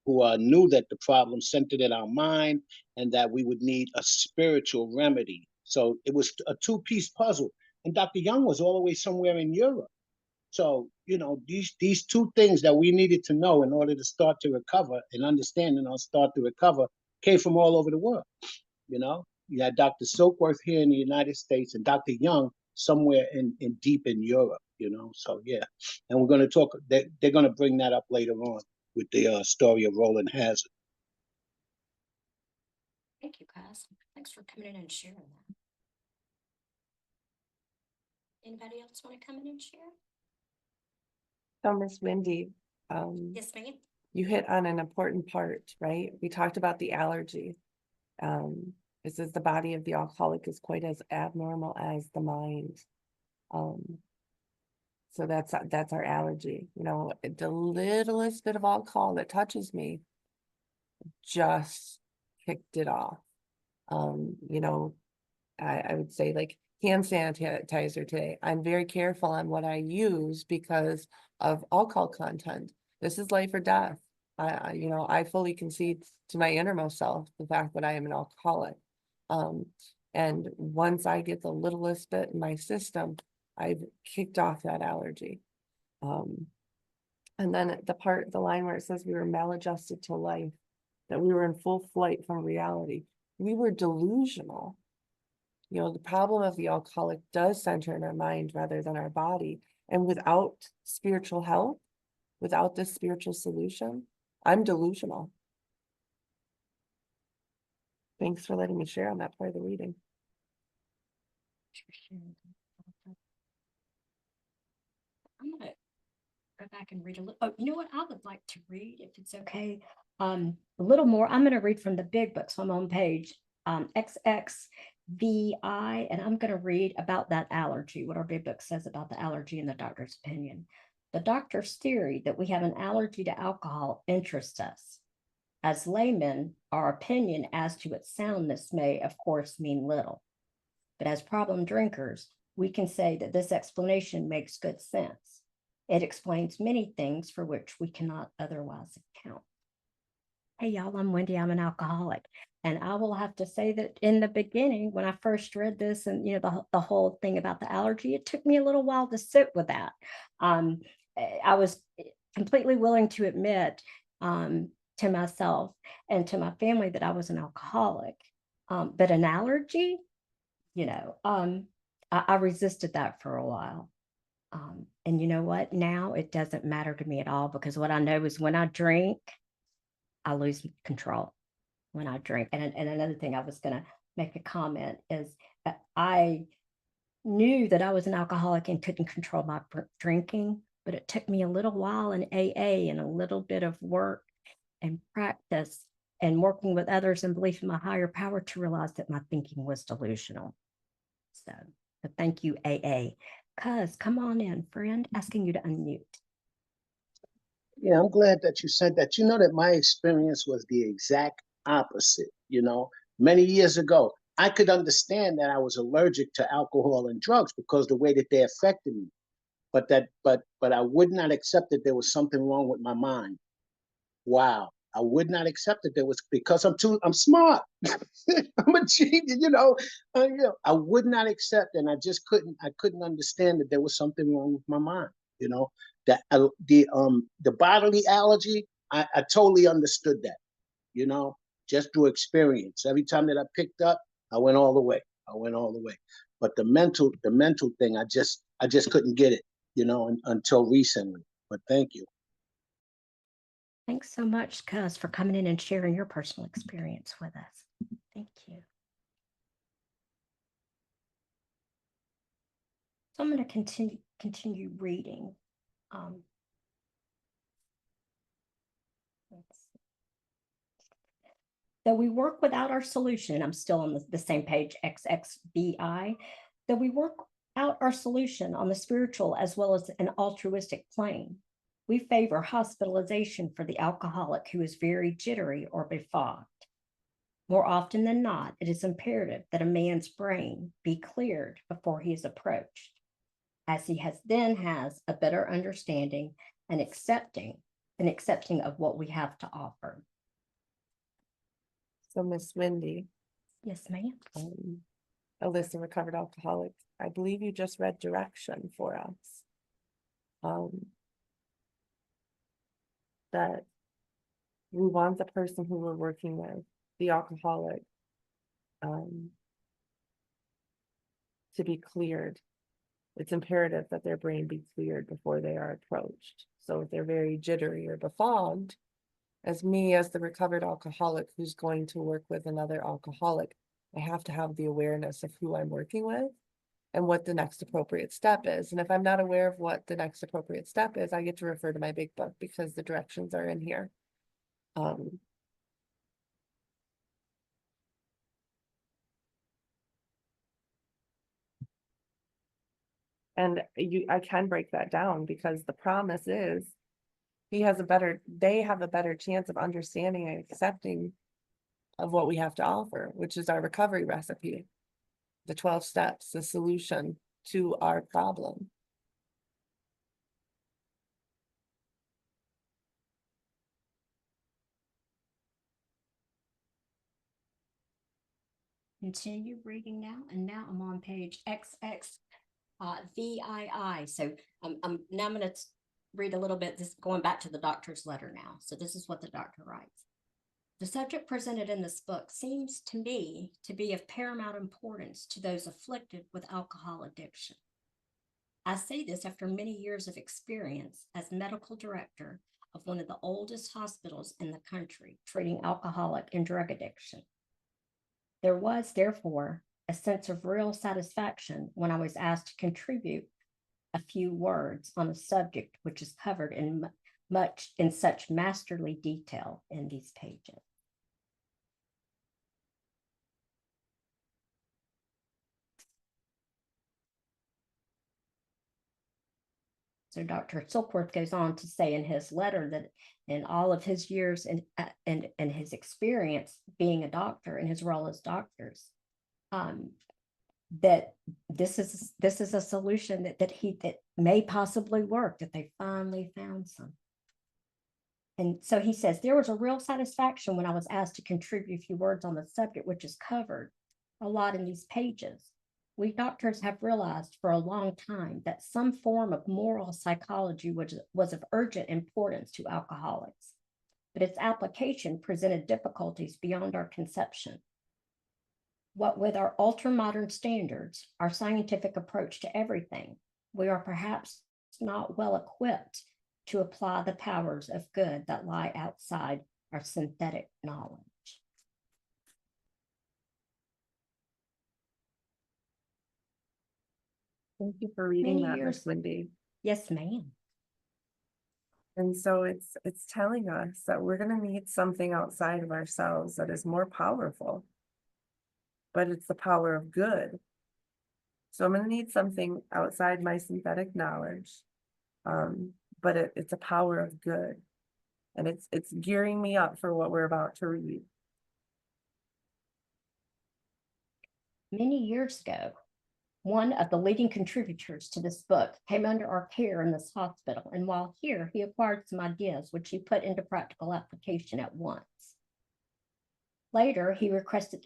who knew that the problem centered in our mind and that we would need a spiritual remedy. So it was a two-piece puzzle. And Dr. Young was all the way somewhere in Europe. So, you know, these two things that we needed to know in order to start to recover and understand and start to recover came from all over the world. You know, you had Dr. Silkworth here in the United States and Dr. Young somewhere in deep in Europe, you know. So yeah. And we're going to talk, they're going to bring that up later on with the story of Roland Hazard. Thank you, guys. Thanks for coming in and sharing that. Anybody else want to come in and share? So Miss Wendy, Yes, ma'am. you hit on an important part, right? We talked about the allergy. It says the body of the alcoholic is quite as abnormal as the mind. So that's our allergy. You know, the littlest bit of alcohol that touches me just kicked it off. You know, I would say like hand sanitizer today. I'm very careful on what I use because of alcohol content. This is life or death. You know, I fully concede to my innermost self the fact that I am an alcoholic. And once I get the littlest bit in my system, I've kicked off that allergy. And then the line where it says we were maladjusted to life, that we were in full flight from reality. We were delusional. You know, the problem of the alcoholic does center in our mind rather than our body. And without spiritual help, without this spiritual solution, I'm delusional. Thanks for letting me share on that part of the reading. I'm gonna go back and read a little. Oh, you know what? I would like to read, if it's okay, a little more. I'm going to read from the big book. So I'm on page XXVI, and I'm going to read about that allergy, what our big book says about the allergy in the doctor's opinion. The doctor's theory that we have an allergy to alcohol interests us. As laymen, our opinion as to its soundness may, of course, mean little. But as problem drinkers, we can say that this explanation makes good sense. It explains many things for which we cannot otherwise account. Hey, y'all, I'm Wendy. I'm an alcoholic. And I will have to say that in the beginning, when I first read this and, you know, the whole thing about the allergy, it took me a little while to sit with that. I was completely willing to admit to myself and to my family that I was an alcoholic. But an allergy, you know, I resisted that for a while. And you know what? Now it doesn't matter to me at all because what I know is when I drink, I lose control when I drink. And another thing I was going to make a comment is I knew that I was an alcoholic and couldn't control my drinking, but it took me a little while in AA and a little bit of work and practice and working with others and belief in my higher power to realize that my thinking was delusional. So thank you, AA. Cuz, come on in, friend, asking you to unmute. Yeah, I'm glad that you said that. You know that my experience was the exact opposite. You know, many years ago, I could understand that I was allergic to alcohol and drugs because the way that they affected me. But I would not accept that there was something wrong with my mind. Wow. I would not accept that there was because I'm smart. I'm a genius, you know. I would not accept, and I couldn't understand that there was something wrong with my mind. You know, that the bodily allergy, I totally understood that. You know, just through experience. Every time that I picked up, I went all the way. I went all the way. But the mental thing, I just couldn't get it. You know, until recently. But thank you. Thanks so much, Cuz, for coming in and sharing your personal experience with us. Thank you. So I'm going to continue reading. Though we work without our solution, I'm still on the same page, XXVI, though we work out our solution on the spiritual as well as an altruistic plane, we favor hospitalization for the alcoholic who is very jittery or befogged. More often than not, it is imperative that a man's brain be cleared before he is approached, as he has a better understanding and accepting of what we have to offer. So Miss Wendy, Yes, ma'am. Elisa, recovered alcoholic, I believe you just read direction for us. That we want the person who we're working with, the alcoholic, to be cleared. It's imperative that their brain be cleared before they are approached. So if they're very jittery or befogged, as me, as the recovered alcoholic who's going to work with another alcoholic, I have to have the awareness of who I'm working with and what the next appropriate step is. And if I'm not aware of what the next appropriate step is, I get to refer to my big book because the directions are in here. And I can break that down because the promise is they have a better chance of understanding and accepting of what we have to offer, which is our recovery recipe, the 12 steps, the solution to our problem. Continue reading now, and now I'm on page XXVII. So now I'm going to read a little bit, this going back to the doctor's letter now. So this is what the doctor writes. The subject presented in this book seems to me to be of paramount importance to those afflicted with alcohol addiction. I say this after many years of experience as medical director of one of the oldest hospitals in the country treating alcoholic and drug addiction. There was, therefore, a sense of real satisfaction when I was asked to contribute a few words on a subject which is covered in such masterly detail in these pages. So Dr. Silkworth goes on to say in his letter that in all of his years and his experience being a doctor and his role as doctors, that this is a solution that may possibly work, that they finally found some. And so he says, there was a real satisfaction when I was asked to contribute a few words on the subject, which is covered a lot in these pages. We doctors have realized for a long time that some form of moral psychology was of urgent importance to alcoholics, but its application presented difficulties beyond our conception. What with our ultra-modern standards, our scientific approach to everything, we are perhaps not well equipped to apply the powers of good that lie outside our synthetic knowledge. Thank you for reading Many that, years. Miss Wendy. Yes, ma'am. And so it's telling us that we're going to need something outside of ourselves that is more powerful, but it's the power of good. So I'm going to need something outside my synthetic knowledge, but it's a power of good, and it's gearing me up for what we're about to read. Many years ago, one of the leading contributors to this book came under our care in this hospital, and while here, he acquired some ideas which he put into practical application at once. Later, he requested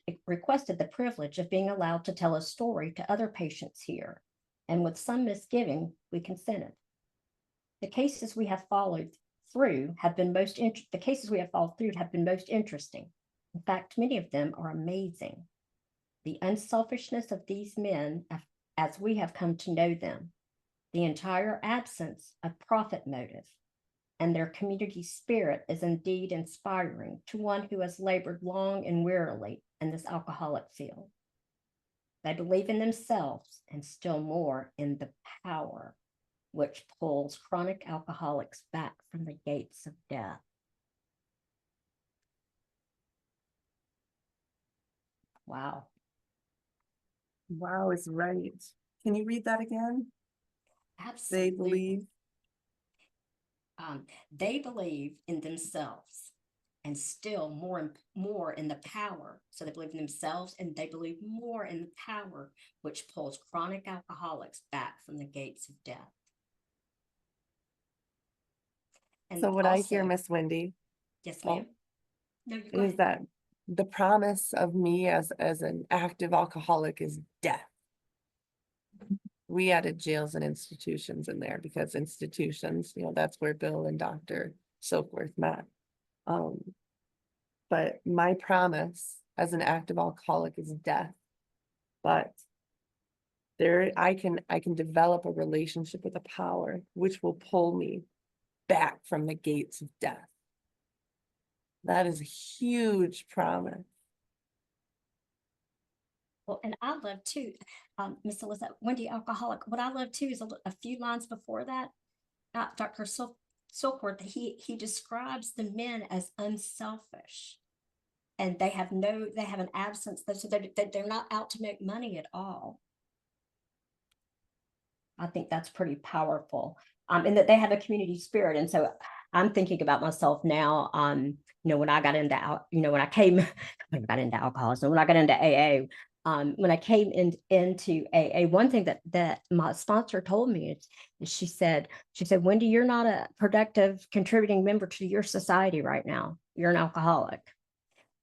the privilege of being allowed to tell his story to other patients here, and with some misgiving, we consented. The cases we have followed through have been most interesting. In fact, many of them are amazing. The unselfishness of these men, as we have come to know them, the entire absence of profit motive, and their community spirit is indeed inspiring to one who has labored long and wearily in this alcoholic field. They believe in themselves and still more in the power which pulls chronic alcoholics back from the gates of death. Wow. Wow is right. Can you read that again? They Absolutely. believe. They believe in themselves and still more in the power. So they believe in themselves and they believe more in the power which pulls chronic alcoholics back from the gates of death. And So what I hear, also, Miss Wendy, yes, ma'am. No, you go is ahead. that the promise of me as an active alcoholic is death. We added jails and institutions in there because institutions, that's where Bill and Dr. Silkworth met. But my promise as an active alcoholic is death. But I can develop a relationship with a power which will pull me back from the gates of death. That is a huge promise. Well, and I love too, Miss Elisa, Wendy Alcoholic. What I love too is a few lines before that. Dr. Silkworth, he describes the men as unselfish, and they have an absence. So they're not out to make money at all. I think that's pretty powerful. And that they have a community spirit. And so I'm thinking about myself now, when I got into, when I got into alcoholism, when I got into AA, when I came into AA, one thing that my sponsor told me is she said, Wendy, you're not a productive contributing member to your society right now. You're an alcoholic.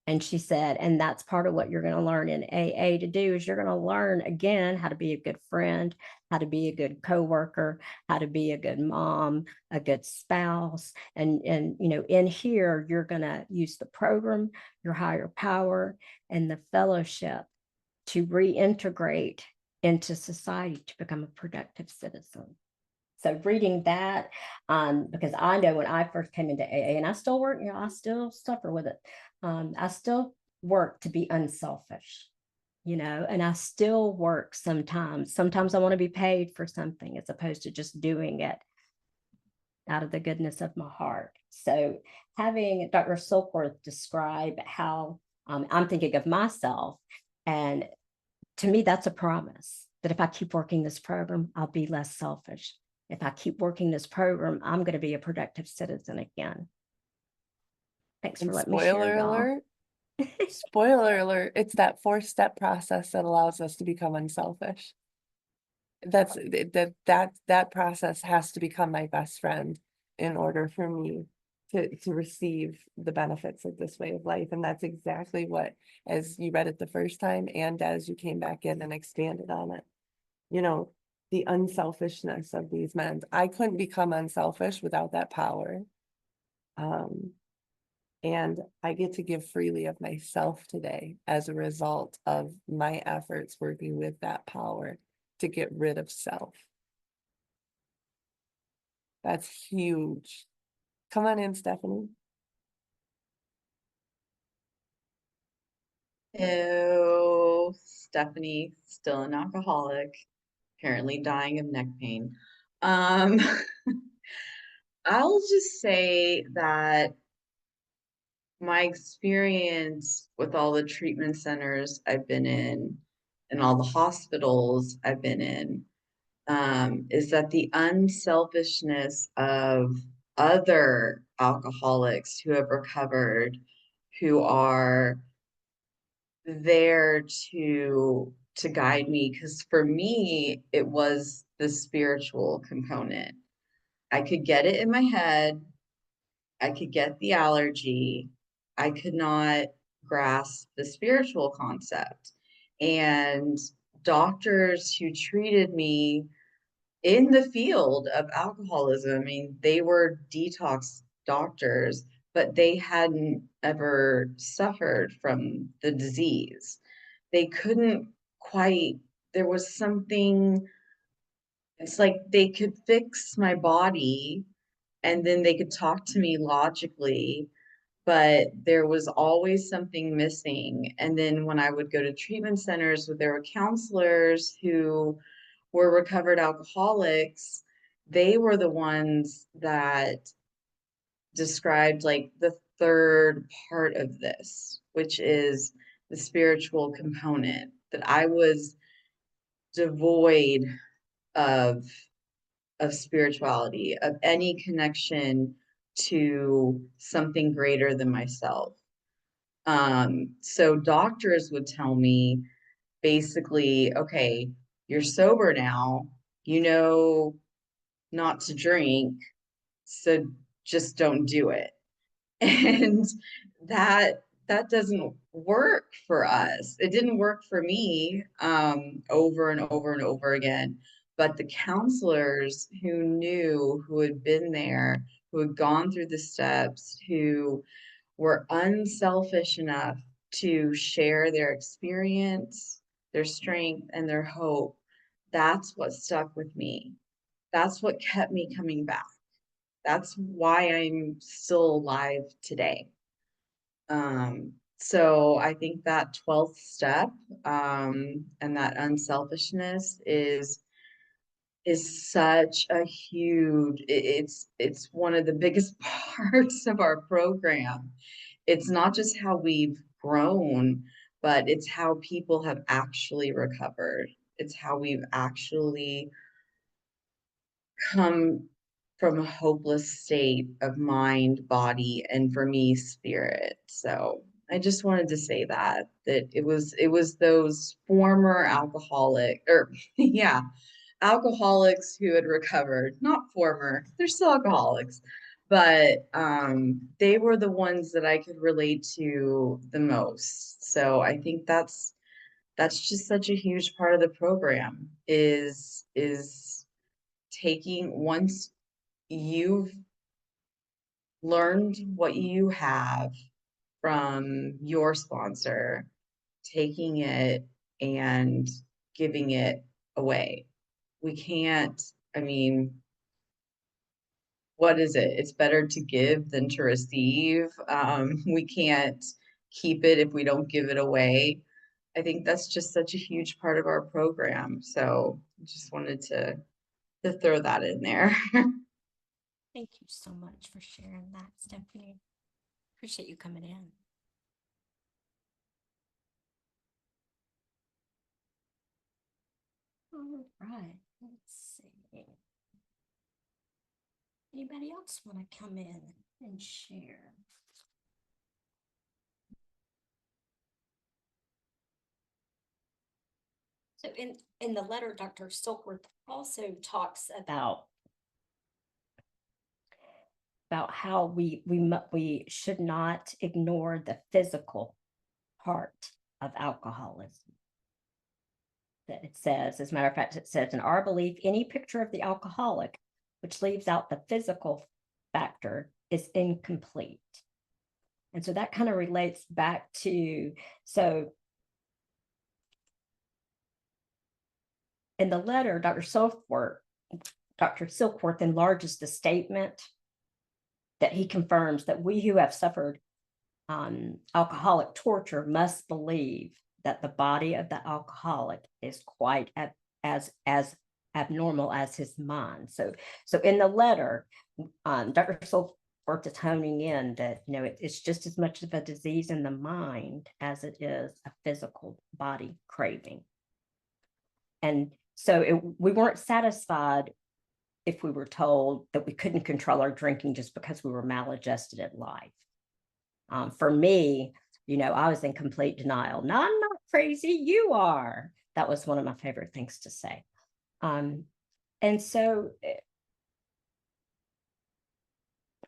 And she said, and that's part of what you're going to learn in AA to do is you're going to learn again how to be a good friend, how to be a good coworker, how to be a good mom, a good spouse. And in here, you're going to use the program, your higher power, and the fellowship to reintegrate into society to become a productive citizen. So reading that, because I know when I first came into AA, and I still work, I still suffer with it. I still work to be unselfish, and I still work sometimes. Sometimes I want to be paid for something as opposed to just doing it out of the goodness of my heart. So having Dr. Silkworth describe how I'm thinking of myself, and to me, that's a promise that if I keep working this program, I'll be less selfish. If I keep working this program, I'm going to be a productive citizen again. Thanks for And letting me share, y'all. spoiler alert, it's that 4-step process that allows us to become unselfish. That process has to become my best friend in order for me to receive the benefits of this way of life. And that's exactly what, as you read it the first time and as you came back in and expanded on it, the unselfishness of these men. I couldn't become unselfish without that power. And I get to give freely of myself today as a result of my efforts working with that power to get rid of self. That's huge. Come on in, Stephanie. So Stephanie, still an alcoholic, apparently dying of neck pain. I'll just say that my experience with all the treatment centers I've been in and all the hospitals I've been in, is that the unselfishness of other alcoholics who have recovered, who are there to guide me, because for me it was the spiritual component. I could get it in my head, I could get the allergy, I could not grasp the spiritual concept. And doctors who treated me in the field of alcoholism, I mean, they were detox doctors, but they hadn't ever suffered from the disease. They couldn't quite, there was something, it's like they could fix my body and then they could talk to me logically, but there was always something missing. And then when I would go to treatment centers, where there were counselors who were recovered alcoholics, they were the ones that described like the third part of this, which is the spiritual component, that I was devoid of spirituality, of any connection to something greater than myself. So doctors would tell me basically, okay, you're sober now, you know not to drink, so just don't do it. And that doesn't work for us. It didn't work for me, over and over and over again. But the counselors who knew, who had been there, who had gone through the steps, who were unselfish enough to share their experience, their strength, and their hope, that's what stuck with me. That's what kept me coming back. That's why I'm still alive today. So I think that 12th step, and that unselfishness is such a huge, it's one of the biggest parts of our program. It's not just how we've grown, but it's how people have actually recovered. It's how we've actually come from a hopeless state of mind, body, and for me, spirit. So I just wanted to say that it was those former alcoholic, or yeah, alcoholics who had recovered, not former, they're still alcoholics, but they were the ones that I could relate to the most. So I think that's just such a huge part of the program, is taking, once you've learned what you have from your sponsor, taking it and giving it away. We can't, I mean, what is it? It's better to give than to receive. We can't keep it if we don't give it away. I think that's just such a huge part of our program. So just wanted to throw that in there. Thank you so much for sharing that, Stephanie. Appreciate you coming in. All right, let's see. Anybody else want to come in and share? So in the letter, Dr. Silkworth also talks about how we should not ignore the physical part of alcoholism. That it says, as a matter of fact, it says, in our belief, any picture of the alcoholic which leaves out the physical factor is incomplete. And so that kind of relates back to, so in the letter, Dr. Silkworth enlarges the statement that he confirms that we who have suffered alcoholic torture must believe that the body of the alcoholic is quite as abnormal as his mind. So in the letter, Dr. Silkworth is honing in that, you know, it's just as much of a disease in the mind as it is a physical body craving. And so we weren't satisfied if we were told that we couldn't control our drinking just because we were maladjusted at life. For me, you know, I was in complete denial. No, I'm not crazy. You are. That was one of my favorite things to say. And so,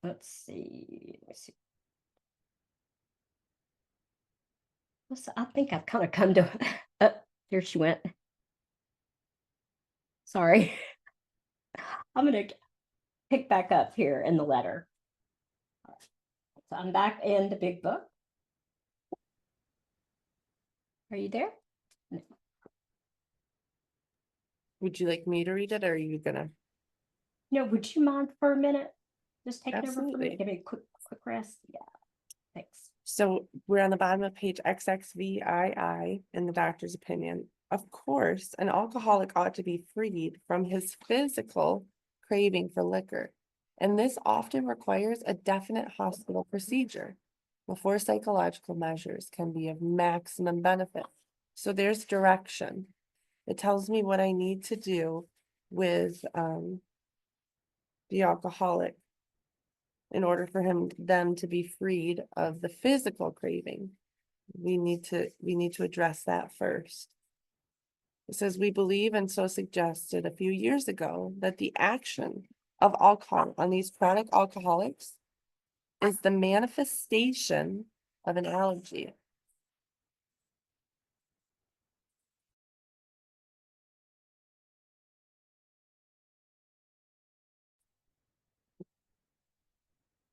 let's see. I think I've kind of come to, here she went. Sorry. I'm going to pick back up here in the letter. So I'm back in the big book. Are you there? Would you like me to read it, or are you gonna? No, would you mind for a minute? Just take it over for Absolutely. me. Give me a quick rest. Yeah. Thanks. So we're on the bottom of page XXVII in the doctor's opinion. Of course, an alcoholic ought to be freed from his physical craving for liquor, and this often requires a definite hospital procedure. before psychological measures can be of maximum benefit. So there's direction. It tells me what I need to do with the alcoholic in order for them to be freed of the physical craving. We need to address that first. It says, we believe, and so suggested a few years ago, that the action of alcohol on these chronic alcoholics is the manifestation of an allergy.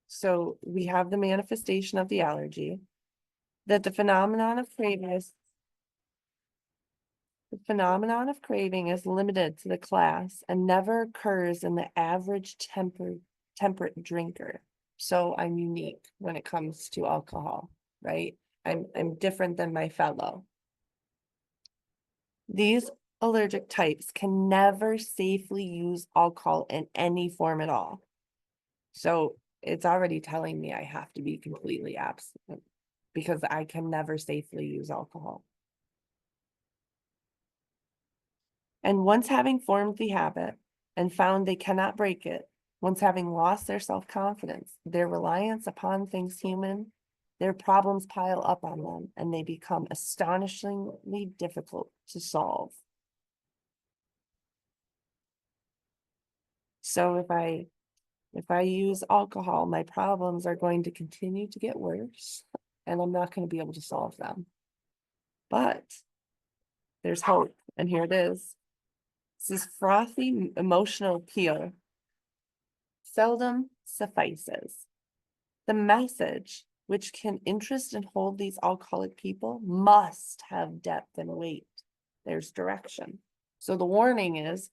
So we have the manifestation of the allergy, that the phenomenon of craving is limited to the class and never occurs in the average temperate drinker. So I'm unique when it comes to alcohol, right? I'm different than my fellow. These allergic types can never safely use alcohol in any form at all. So it's already telling me I have to be completely abstinent because I can never safely use alcohol. And once having formed the habit and found they cannot break it, once having lost their self-confidence, their reliance upon things human, their problems pile up on them and they become astonishingly difficult to solve. So if I use alcohol, my problems are going to continue to get worse and I'm not going to be able to solve them. But there's hope, and here it is. This frothy emotional appeal seldom suffices. The message which can interest and hold these alcoholic people must have depth and weight. There's direction. So the warning is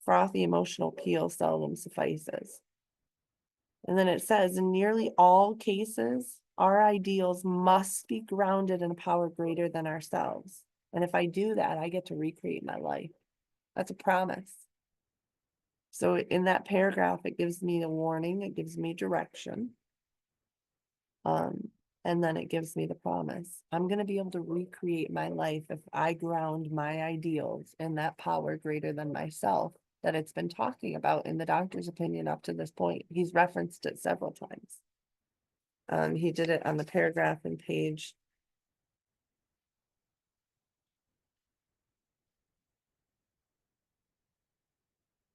frothy emotional appeal seldom suffices. And then it says, in nearly all cases, our ideals must be grounded in a power greater than ourselves. And if I do that, I get to recreate my life. That's a promise. So in that paragraph, it gives me a warning, it gives me direction. And then it gives me the promise. I'm going to be able to recreate my life if I ground my ideals in that power greater than myself that it's been talking about in the doctor's opinion up to this point. He's referenced it several times. He did it on the paragraph in page.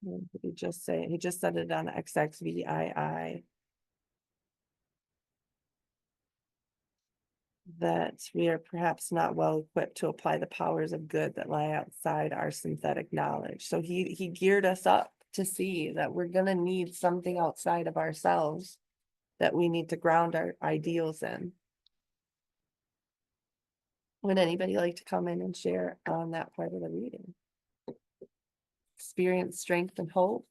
What did he just say? He just said it on XXVII. That we are perhaps not well equipped to apply the powers of good that lie outside our synthetic knowledge. So he geared us up to see that we're going to need something outside of ourselves that we need to ground our ideals in. Would anybody like to come in and share on that part of the reading? Experience strength and hope.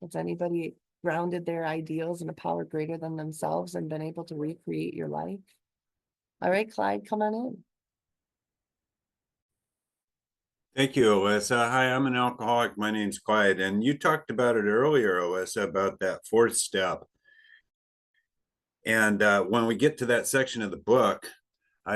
Has anybody grounded their ideals in a power greater than themselves and been able to recreate your life? All right, Clyde, come on in. Thank you, Elisa. Hi, I'm an alcoholic. My name's Clyde. And you talked about it earlier, Elisa, about that fourth step. And when we get to that section of the book,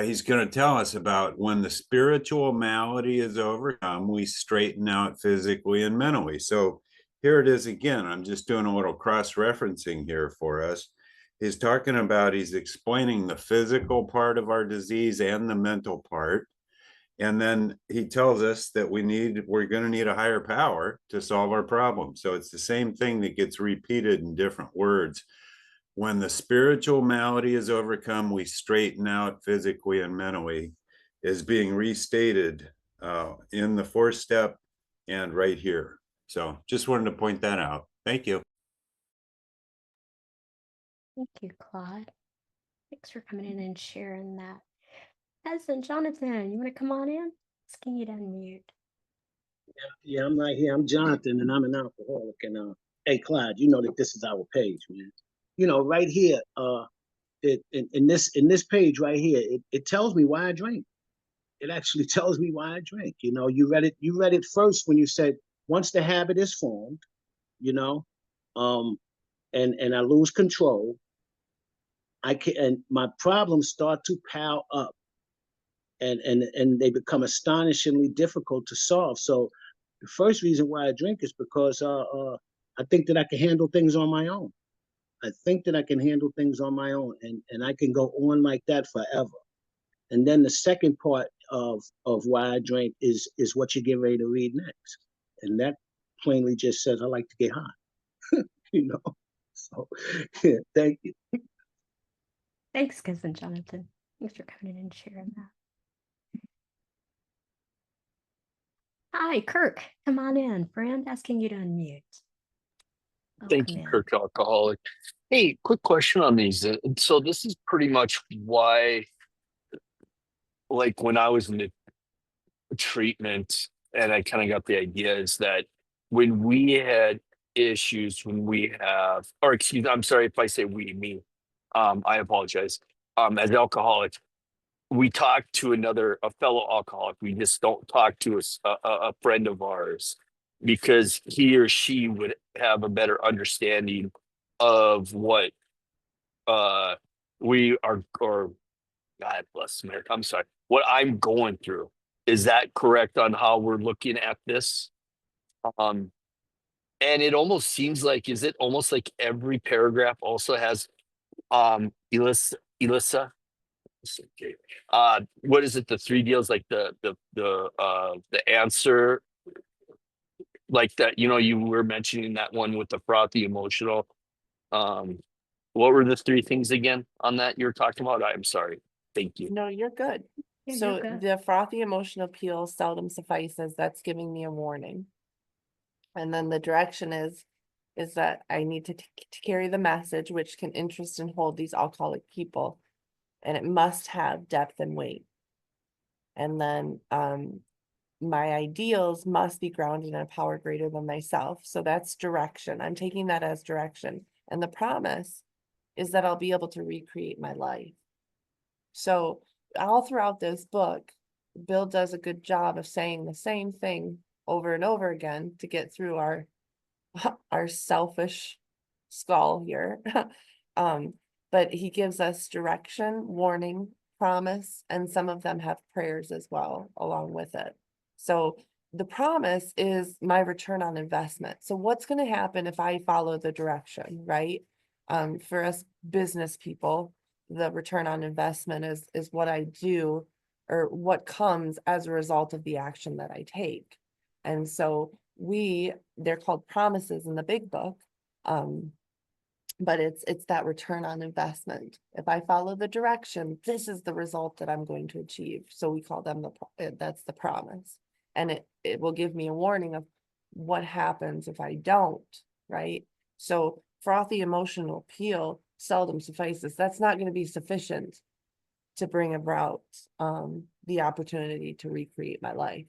he's going to tell us about when the spiritual malady is overcome, we straighten out physically and mentally. So here it is again. I'm just doing a little cross-referencing here for us. He's talking about, he's explaining the physical part of our disease and the mental part. And then he tells us that we're going to need a higher power to solve our problem. So it's the same thing that gets repeated in different words. When the spiritual malady is overcome, we straighten out physically and mentally, is being restated in the fourth step and right here. So just wanted to point that out. Thank you. Thank you, Claude. Thanks for coming in and sharing that. Cousin Jonathan, you want to come on in? Asking you to unmute. Yeah, I'm right here. I'm Jonathan, and I'm an alcoholic. And hey, Clyde, you know that this is our page, man. You know, right here, in this page right here, it tells me why I drink. It actually tells me why I drink. You know, you read it first when you said once the habit is formed, you know, and I lose control, I can, and my problems start to pile up, and they become astonishingly difficult to solve. So the first reason why I drink is because I think that I can handle things on my own. I think that I can handle things on my own, and I can go on like that forever. And then the second part of why I drink is what you get ready to read next, and that plainly just says I like to get high. you know. So yeah, thank you. Thanks, Cousin Jonathan. Thanks for coming in and sharing that. Hi, Kirk. Come on in. Friend asking you to unmute. Thank Welcome you, in. Kirk Alcoholic. Hey, quick question on these. So this is pretty much why, like when I was in the treatment and I kind of got the idea is that when we had issues, when we have, or excuse, I'm sorry if I say we, me, I apologize. As alcoholics, we talk to a fellow alcoholic. We just don't talk to a friend of ours because he or she would have a better understanding of what we are, or God bless America. I'm sorry, what I'm going through. Is that correct on how we're looking at this? Um, and it almost seems like, is it almost like every paragraph also has Elisa? Okay. What is it? The three deals, like the answer, like that. You know, you were mentioning that one with the frothy emotional. Um, what were the three things again on that you were talking about? I'm sorry. Thank you. No, you're good. Yeah, So you're good. the frothy emotional appeal seldom suffices. That's giving me a warning. And then the direction is that I need to carry the message, which can interest and hold these alcoholic people, and it must have depth and weight. And then my ideals must be grounded in a power greater than myself. So that's direction. I'm taking that as direction. And the promise is that I'll be able to recreate my life. So all throughout this book, Bill does a good job of saying the same thing over and over again to get through our selfish skull here. But he gives us direction, warning, promise, and some of them have prayers as well along with it. So the promise is my return on investment. So what's going to happen if I follow the direction, right? For us business people, the return on investment is what I do or what comes as a result of the action that I take. And so they're called promises in the big book. But it's that return on investment. If I follow the direction, this is the result that I'm going to achieve. So we call them that's the promise. And it will give me a warning of what happens if I don't, right? So frothy emotional appeal seldom suffices. That's not going to be sufficient to bring about the opportunity to recreate my life.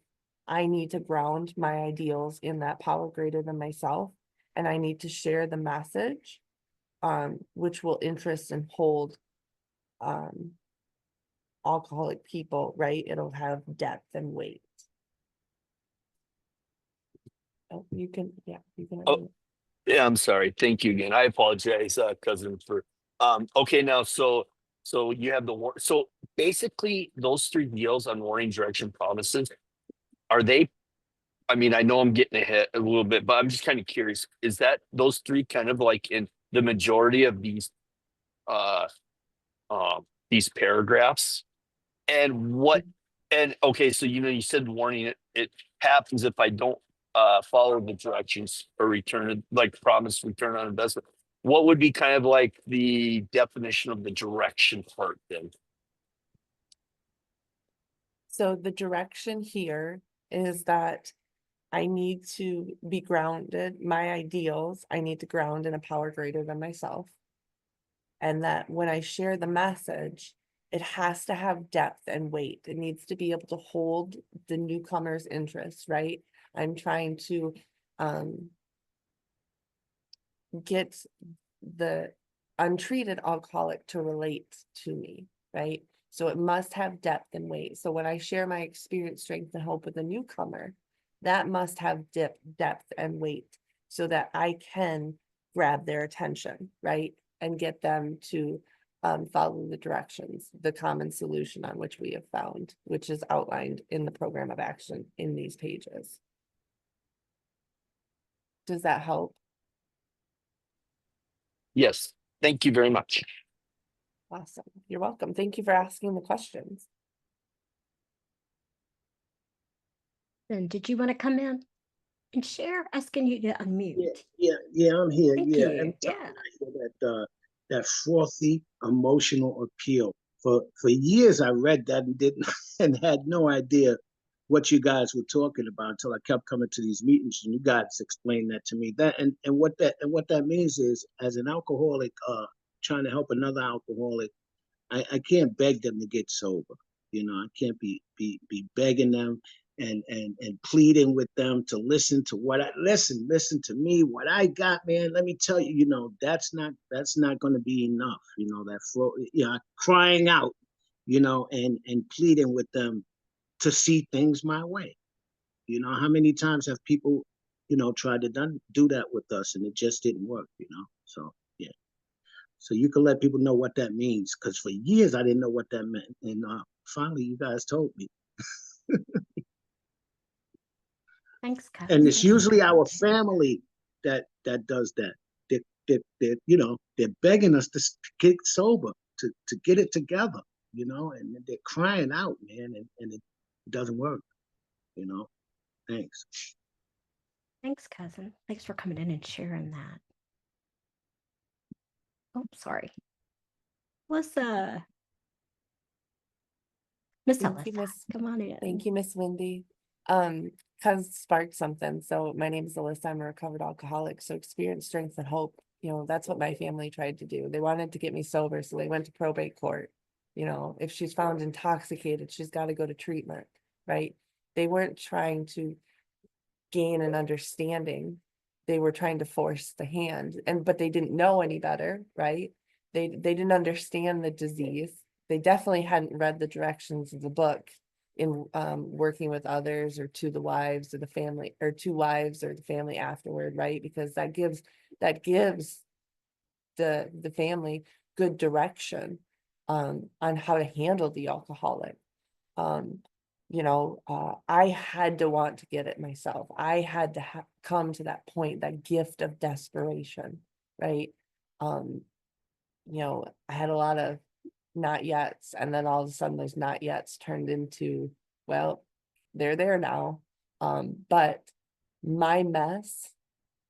I need to ground my ideals in that power greater than myself, and I need to share the message, which will interest and hold alcoholic people, right? It'll have depth and weight. Oh, you can. Oh, yeah, I'm sorry. Thank you again. I apologize, cousin, for okay now. So you have so basically those three deals on warning, direction, promises, are they, I mean, I know I'm getting ahead a little bit, but I'm just kind of curious. Is that those three kind of like in the majority of uh these paragraphs? And okay, so you said warning, it happens if I don't follow the directions or return, like promise return on investment. What would be kind of like the definition of the direction part then? So the direction here is that I need to be grounded, my ideals, I need to ground in a power greater than myself. And that when I share the message, it has to have depth and weight. It needs to be able to hold the newcomer's interest, right? I'm trying to get the untreated alcoholic to relate to me, right? So it must have depth and weight. So when I share my experience, strength, and hope with a newcomer, that must have depth and weight so that I can grab their attention, right? And get them to follow the directions, the common solution on which we have found, which is outlined in the program of action in these pages. Does that help? Yes, thank you very much. Awesome. You're welcome. Thank you for asking the questions. Then did you want to come in and share? Asking you to unmute. Yeah, I'm here. Thank Yeah, you. every time Yeah. I hear that frothy emotional appeal. For years, I read that and didn't and had no idea what you guys were talking about until I kept coming to these meetings and you guys explained that to me. That and what that means is, as an alcoholic, trying to help another alcoholic, I can't beg them to get sober. You know, I can't be begging them and pleading with them to listen to what I listen to me, what I got, man. Let me tell you, that's not going to be enough. That flow, crying out, and pleading with them to see things my way. How many times have people, tried to do that with us and it just didn't work, So yeah. So you can let people know what that means, because for years I didn't know what that meant, and finally you guys told me. Thanks, Coach. And it's Thanks for usually coming our in. family that does that. They're begging us to get sober, to get it together, and they're crying out, man, and it doesn't work, Thanks. Thanks, cousin. Thanks for coming in and sharing that. Oh, sorry. What's Miss Thank you, Elisa? Miss. Come on in. Thank you, Miss Wendy. Cause sparked something. So my name is Elisa. I'm a recovered alcoholic. So experience, strength, and hope. That's what my family tried to do. They wanted to get me sober, so they went to probate court. If she's found intoxicated, she's got to go to treatment, right? They weren't trying to gain an understanding. They were trying to force the hand, but they didn't know any better, right? They didn't understand the disease. They definitely hadn't read the directions of the book in working with others or to the wives or the family, or two wives or the family afterward, right? Because that gives the family good direction on how to handle the alcoholic. I had to want to get it myself. I had to come to that point, that gift of desperation, right? I had a lot of not yets, and then all of a sudden those not yets turned into, well, they're there now. But my mess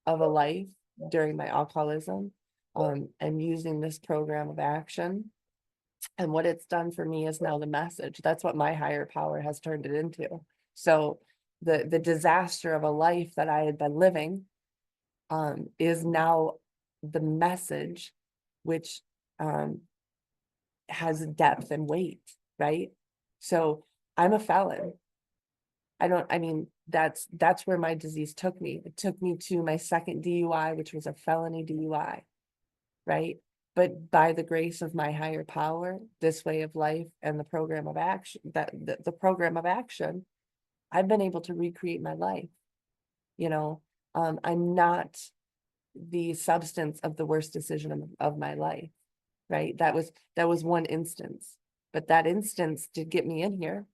of a life during my alcoholism, and using this program of action, and what it's done for me is now the message. That's what my higher power has turned it into. So the disaster of a life that I had been living is now the message, which has depth and weight, right? So I'm a felon. That's where my disease took me. It took me to my second DUI, which was a felony DUI, right? But by the grace of my higher power, this way of life, and the program of action, the program of action, I've been able to recreate my life. I'm not the substance of the worst decision of my life, right? That was one instance, but that instance did get me in here.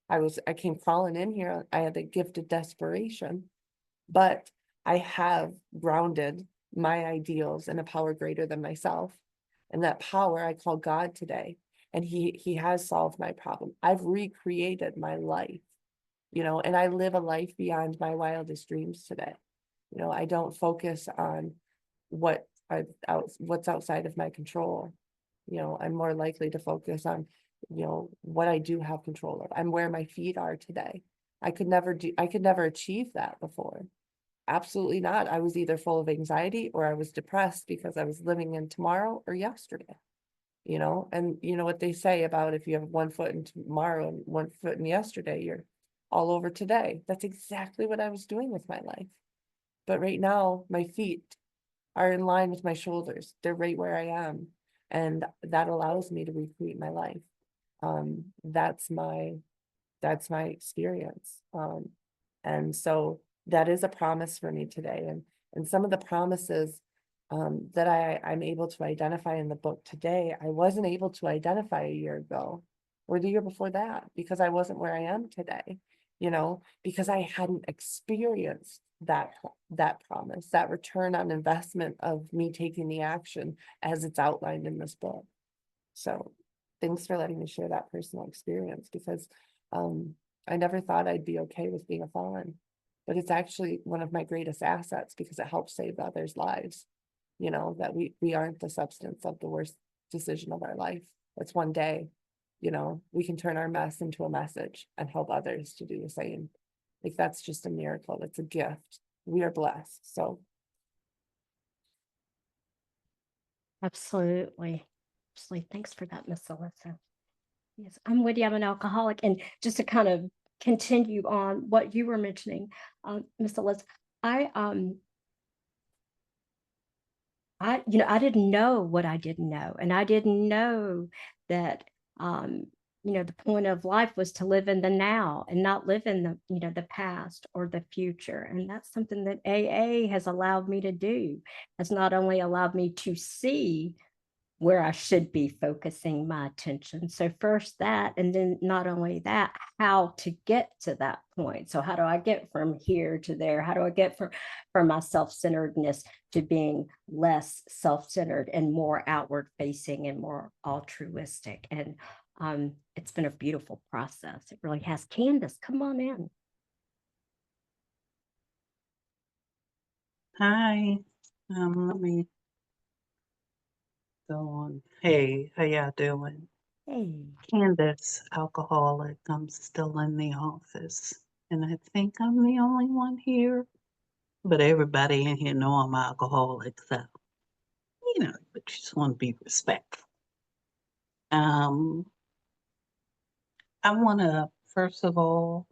I came crawling in here. I had the gift of desperation, but I have grounded my ideals in a power greater than myself. And that power I call God today. And he has solved my problem. I've recreated my life, and I live a life beyond my wildest dreams today. I don't focus on what's outside of my control. I'm more likely to focus on, what I do have control of. I'm where my feet are today. I could never achieve that before. Absolutely not. I was either full of anxiety or I was depressed because I was living in tomorrow or yesterday, and you know what they say about, if you have 1 foot in tomorrow and 1 foot in yesterday, you're all over today. That's exactly what I was doing with my life. But right now, my feet are in line with my shoulders. They're right where I am. And that allows me to recreate my life. That's my experience. And so that is a promise for me today. And some of the promises that I'm able to identify in the book today, I wasn't able to identify a year ago or the year before that, because I wasn't where I am today, because I hadn't experienced that promise, that return on investment of me taking the action as it's outlined in this book. So thanks for letting me share that personal experience, because I never thought I'd be okay with being a fallen, but it's actually one of my greatest assets, because it helps save others' lives. That we aren't the substance of the worst decision of our life. It's one day, we can turn our mess into a message and help others to do the same. Like, that's just a miracle. It's a gift. We are blessed. So Absolutely. Absolutely. Thanks for that, Miss Alyssa. Yes, I'm with you. I'm an alcoholic. And just to kind of continue on what you were mentioning, Miss Alyssa, I didn't know what I didn't know. And I didn't know that, the point of life was to live in the now and not live in the past or the future. And that's something that AA has allowed me to do. Has not only allowed me to see where I should be focusing my attention. So first that, and then not only that, how to get to that point. So how do I get from here to there? How do I get from my self-centeredness to being less self-centered and more outward facing and more altruistic? And it's been a beautiful process. It really has. Candace, come on in. Hi. Let me go on. Hey, how y'all doing? Hey. Candace, alcoholic. I'm still in the office. And I think I'm the only one here. But everybody in here know I'm alcoholic, so but you just want to be respectful. I wanna first of all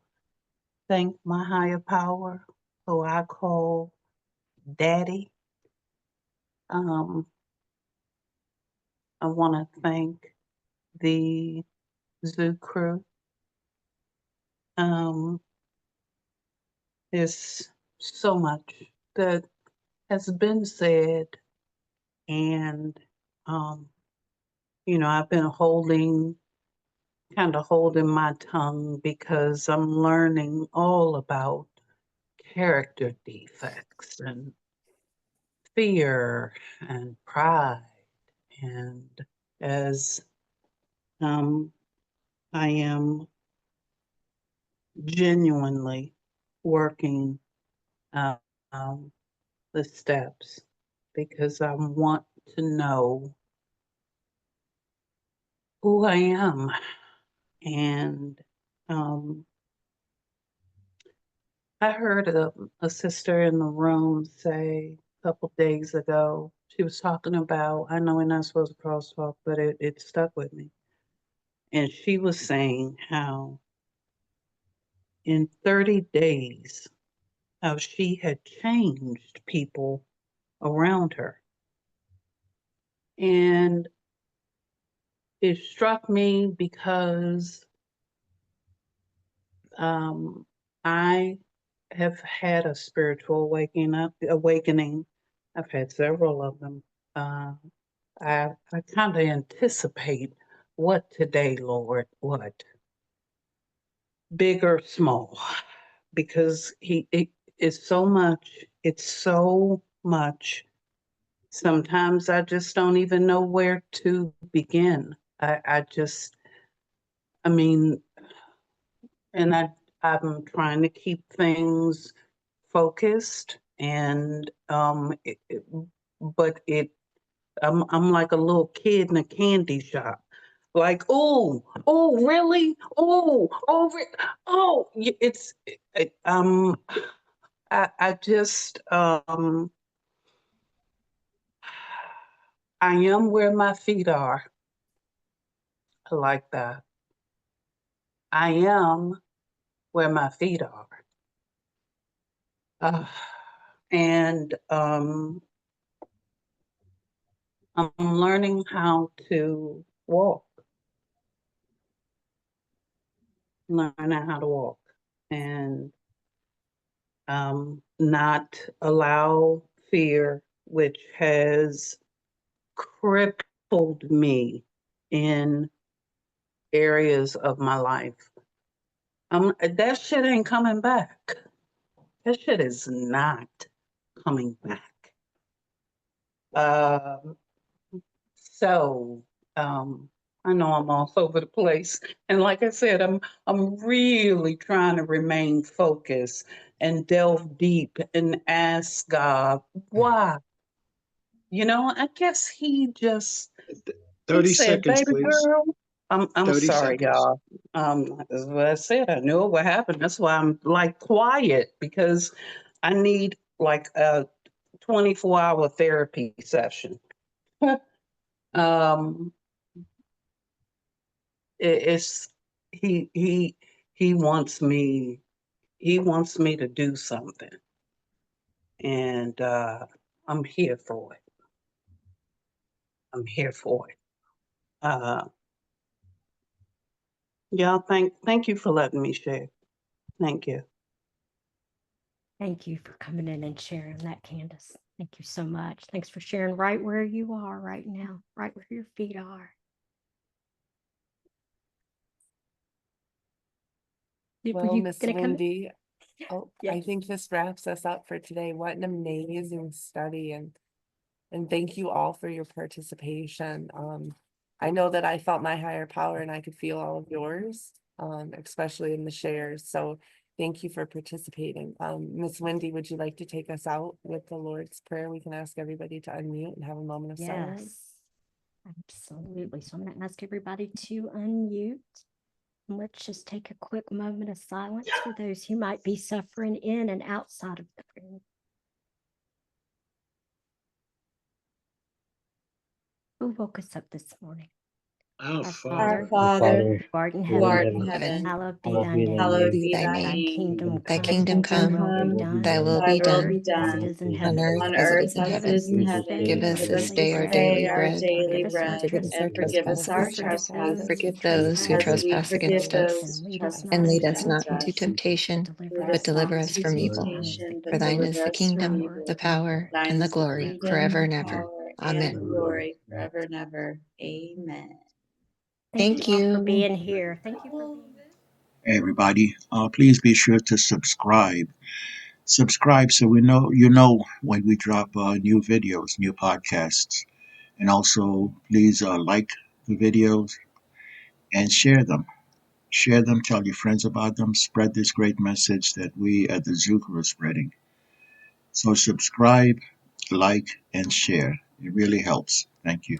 thank my higher power, who I call Daddy. I wanna thank the zoo crew. There's so much that has been said, and I've been kind of holding my tongue, because I'm learning all about character defects and fear and pride, and as I am genuinely working um, the steps, because I want to know who I am. And I heard a sister in the room say a couple days ago, she was talking about, I know we're not supposed to crosstalk, but it stuck with me. And she was saying how in 30 days, how she had changed people around her. And it struck me because I have had a spiritual awakening. I've had several of them. I kind of anticipate what today, Lord, what big or small, because it's so much. It's so much. Sometimes I just don't even know where to begin. I mean, and I'm trying to keep things focused, and but I'm like a little kid in a candy shop, like, oh really, it's I just I am where my feet are. I like that. I am where my feet are. And I'm learning how to walk, and not allow fear which has crippled me in areas of my life. That shit ain't coming back. That shit is not coming back. Um, so I know I'm all over the place, and like I said, I'm really trying to remain focused and delve deep and ask God why. I guess he 30 said, seconds, "Baby please. girl." I'm 30 sorry, seconds. y'all. As what I said, I knew what happened. That's why I'm like quiet because I need like a 24-hour therapy session. um, it's he wants me to do something, and I'm here for it. I'm here for it. Uh, y'all, thank you for letting me share. Thank you. Thank you for coming in and sharing that, Candace. Thank you so much. Thanks for sharing right where you are right now, right where your feet are. Were Well, you Miss going to come in? Wendy, I Yes. think this wraps us up for today. What an amazing study, and thank you all for your participation. I know that I felt my higher power and I could feel all of yours, especially in the shares. So thank you for participating. Miss Wendy, would you like to take us out with the Lord's Prayer? We can ask everybody to unmute and have a moment of silence. Yes, absolutely. So I'm going to ask everybody to unmute. And let's just take a quick moment of silence for those who might be suffering in and outside of the room. Who woke us up this morning? Our Our Father, Our Father, who art in who art heaven, in heaven, hallowed be Hallowed thy be thy name. hallowed name. be thy Thy name. kingdom Kingdom Thy come, come. kingdom thy Kingdom will come, be Thy will come, be done thy will done thy be will on be done earth as it done is in on heaven. earth on as it earth is in as Give it us is heaven. in this heaven. Give day us our Give this us daily day this our bread. daily day our bread. daily Forgive us our bread, Forgive us our and trespasses forgive us our trespasses as we trespasses and forgive forgive those who those who as trespass we trespass against forgive against us. us. those And who lead us And not trespass lead into us not against into us. temptation, but temptation, deliver Lead but us us not deliver from us into from evil. evil. Thine is the temptation, For but thine kingdom, is deliver the us from the kingdom, evil. the glory, and the power, Thine and the is the glory, kingdom, forever the and ever. power, and Amen. the glory forever and ever. Amen. thank you Thank all for you. being here. Thank you for being Hey, everybody, please be sure to subscribe. Subscribe so you know when we drop new videos, new podcasts, and also please like the videos and share them. Share them, tell your friends about them, spread this great message that we at the Zuka are spreading. So subscribe, like, and share. It really helps. Thank you.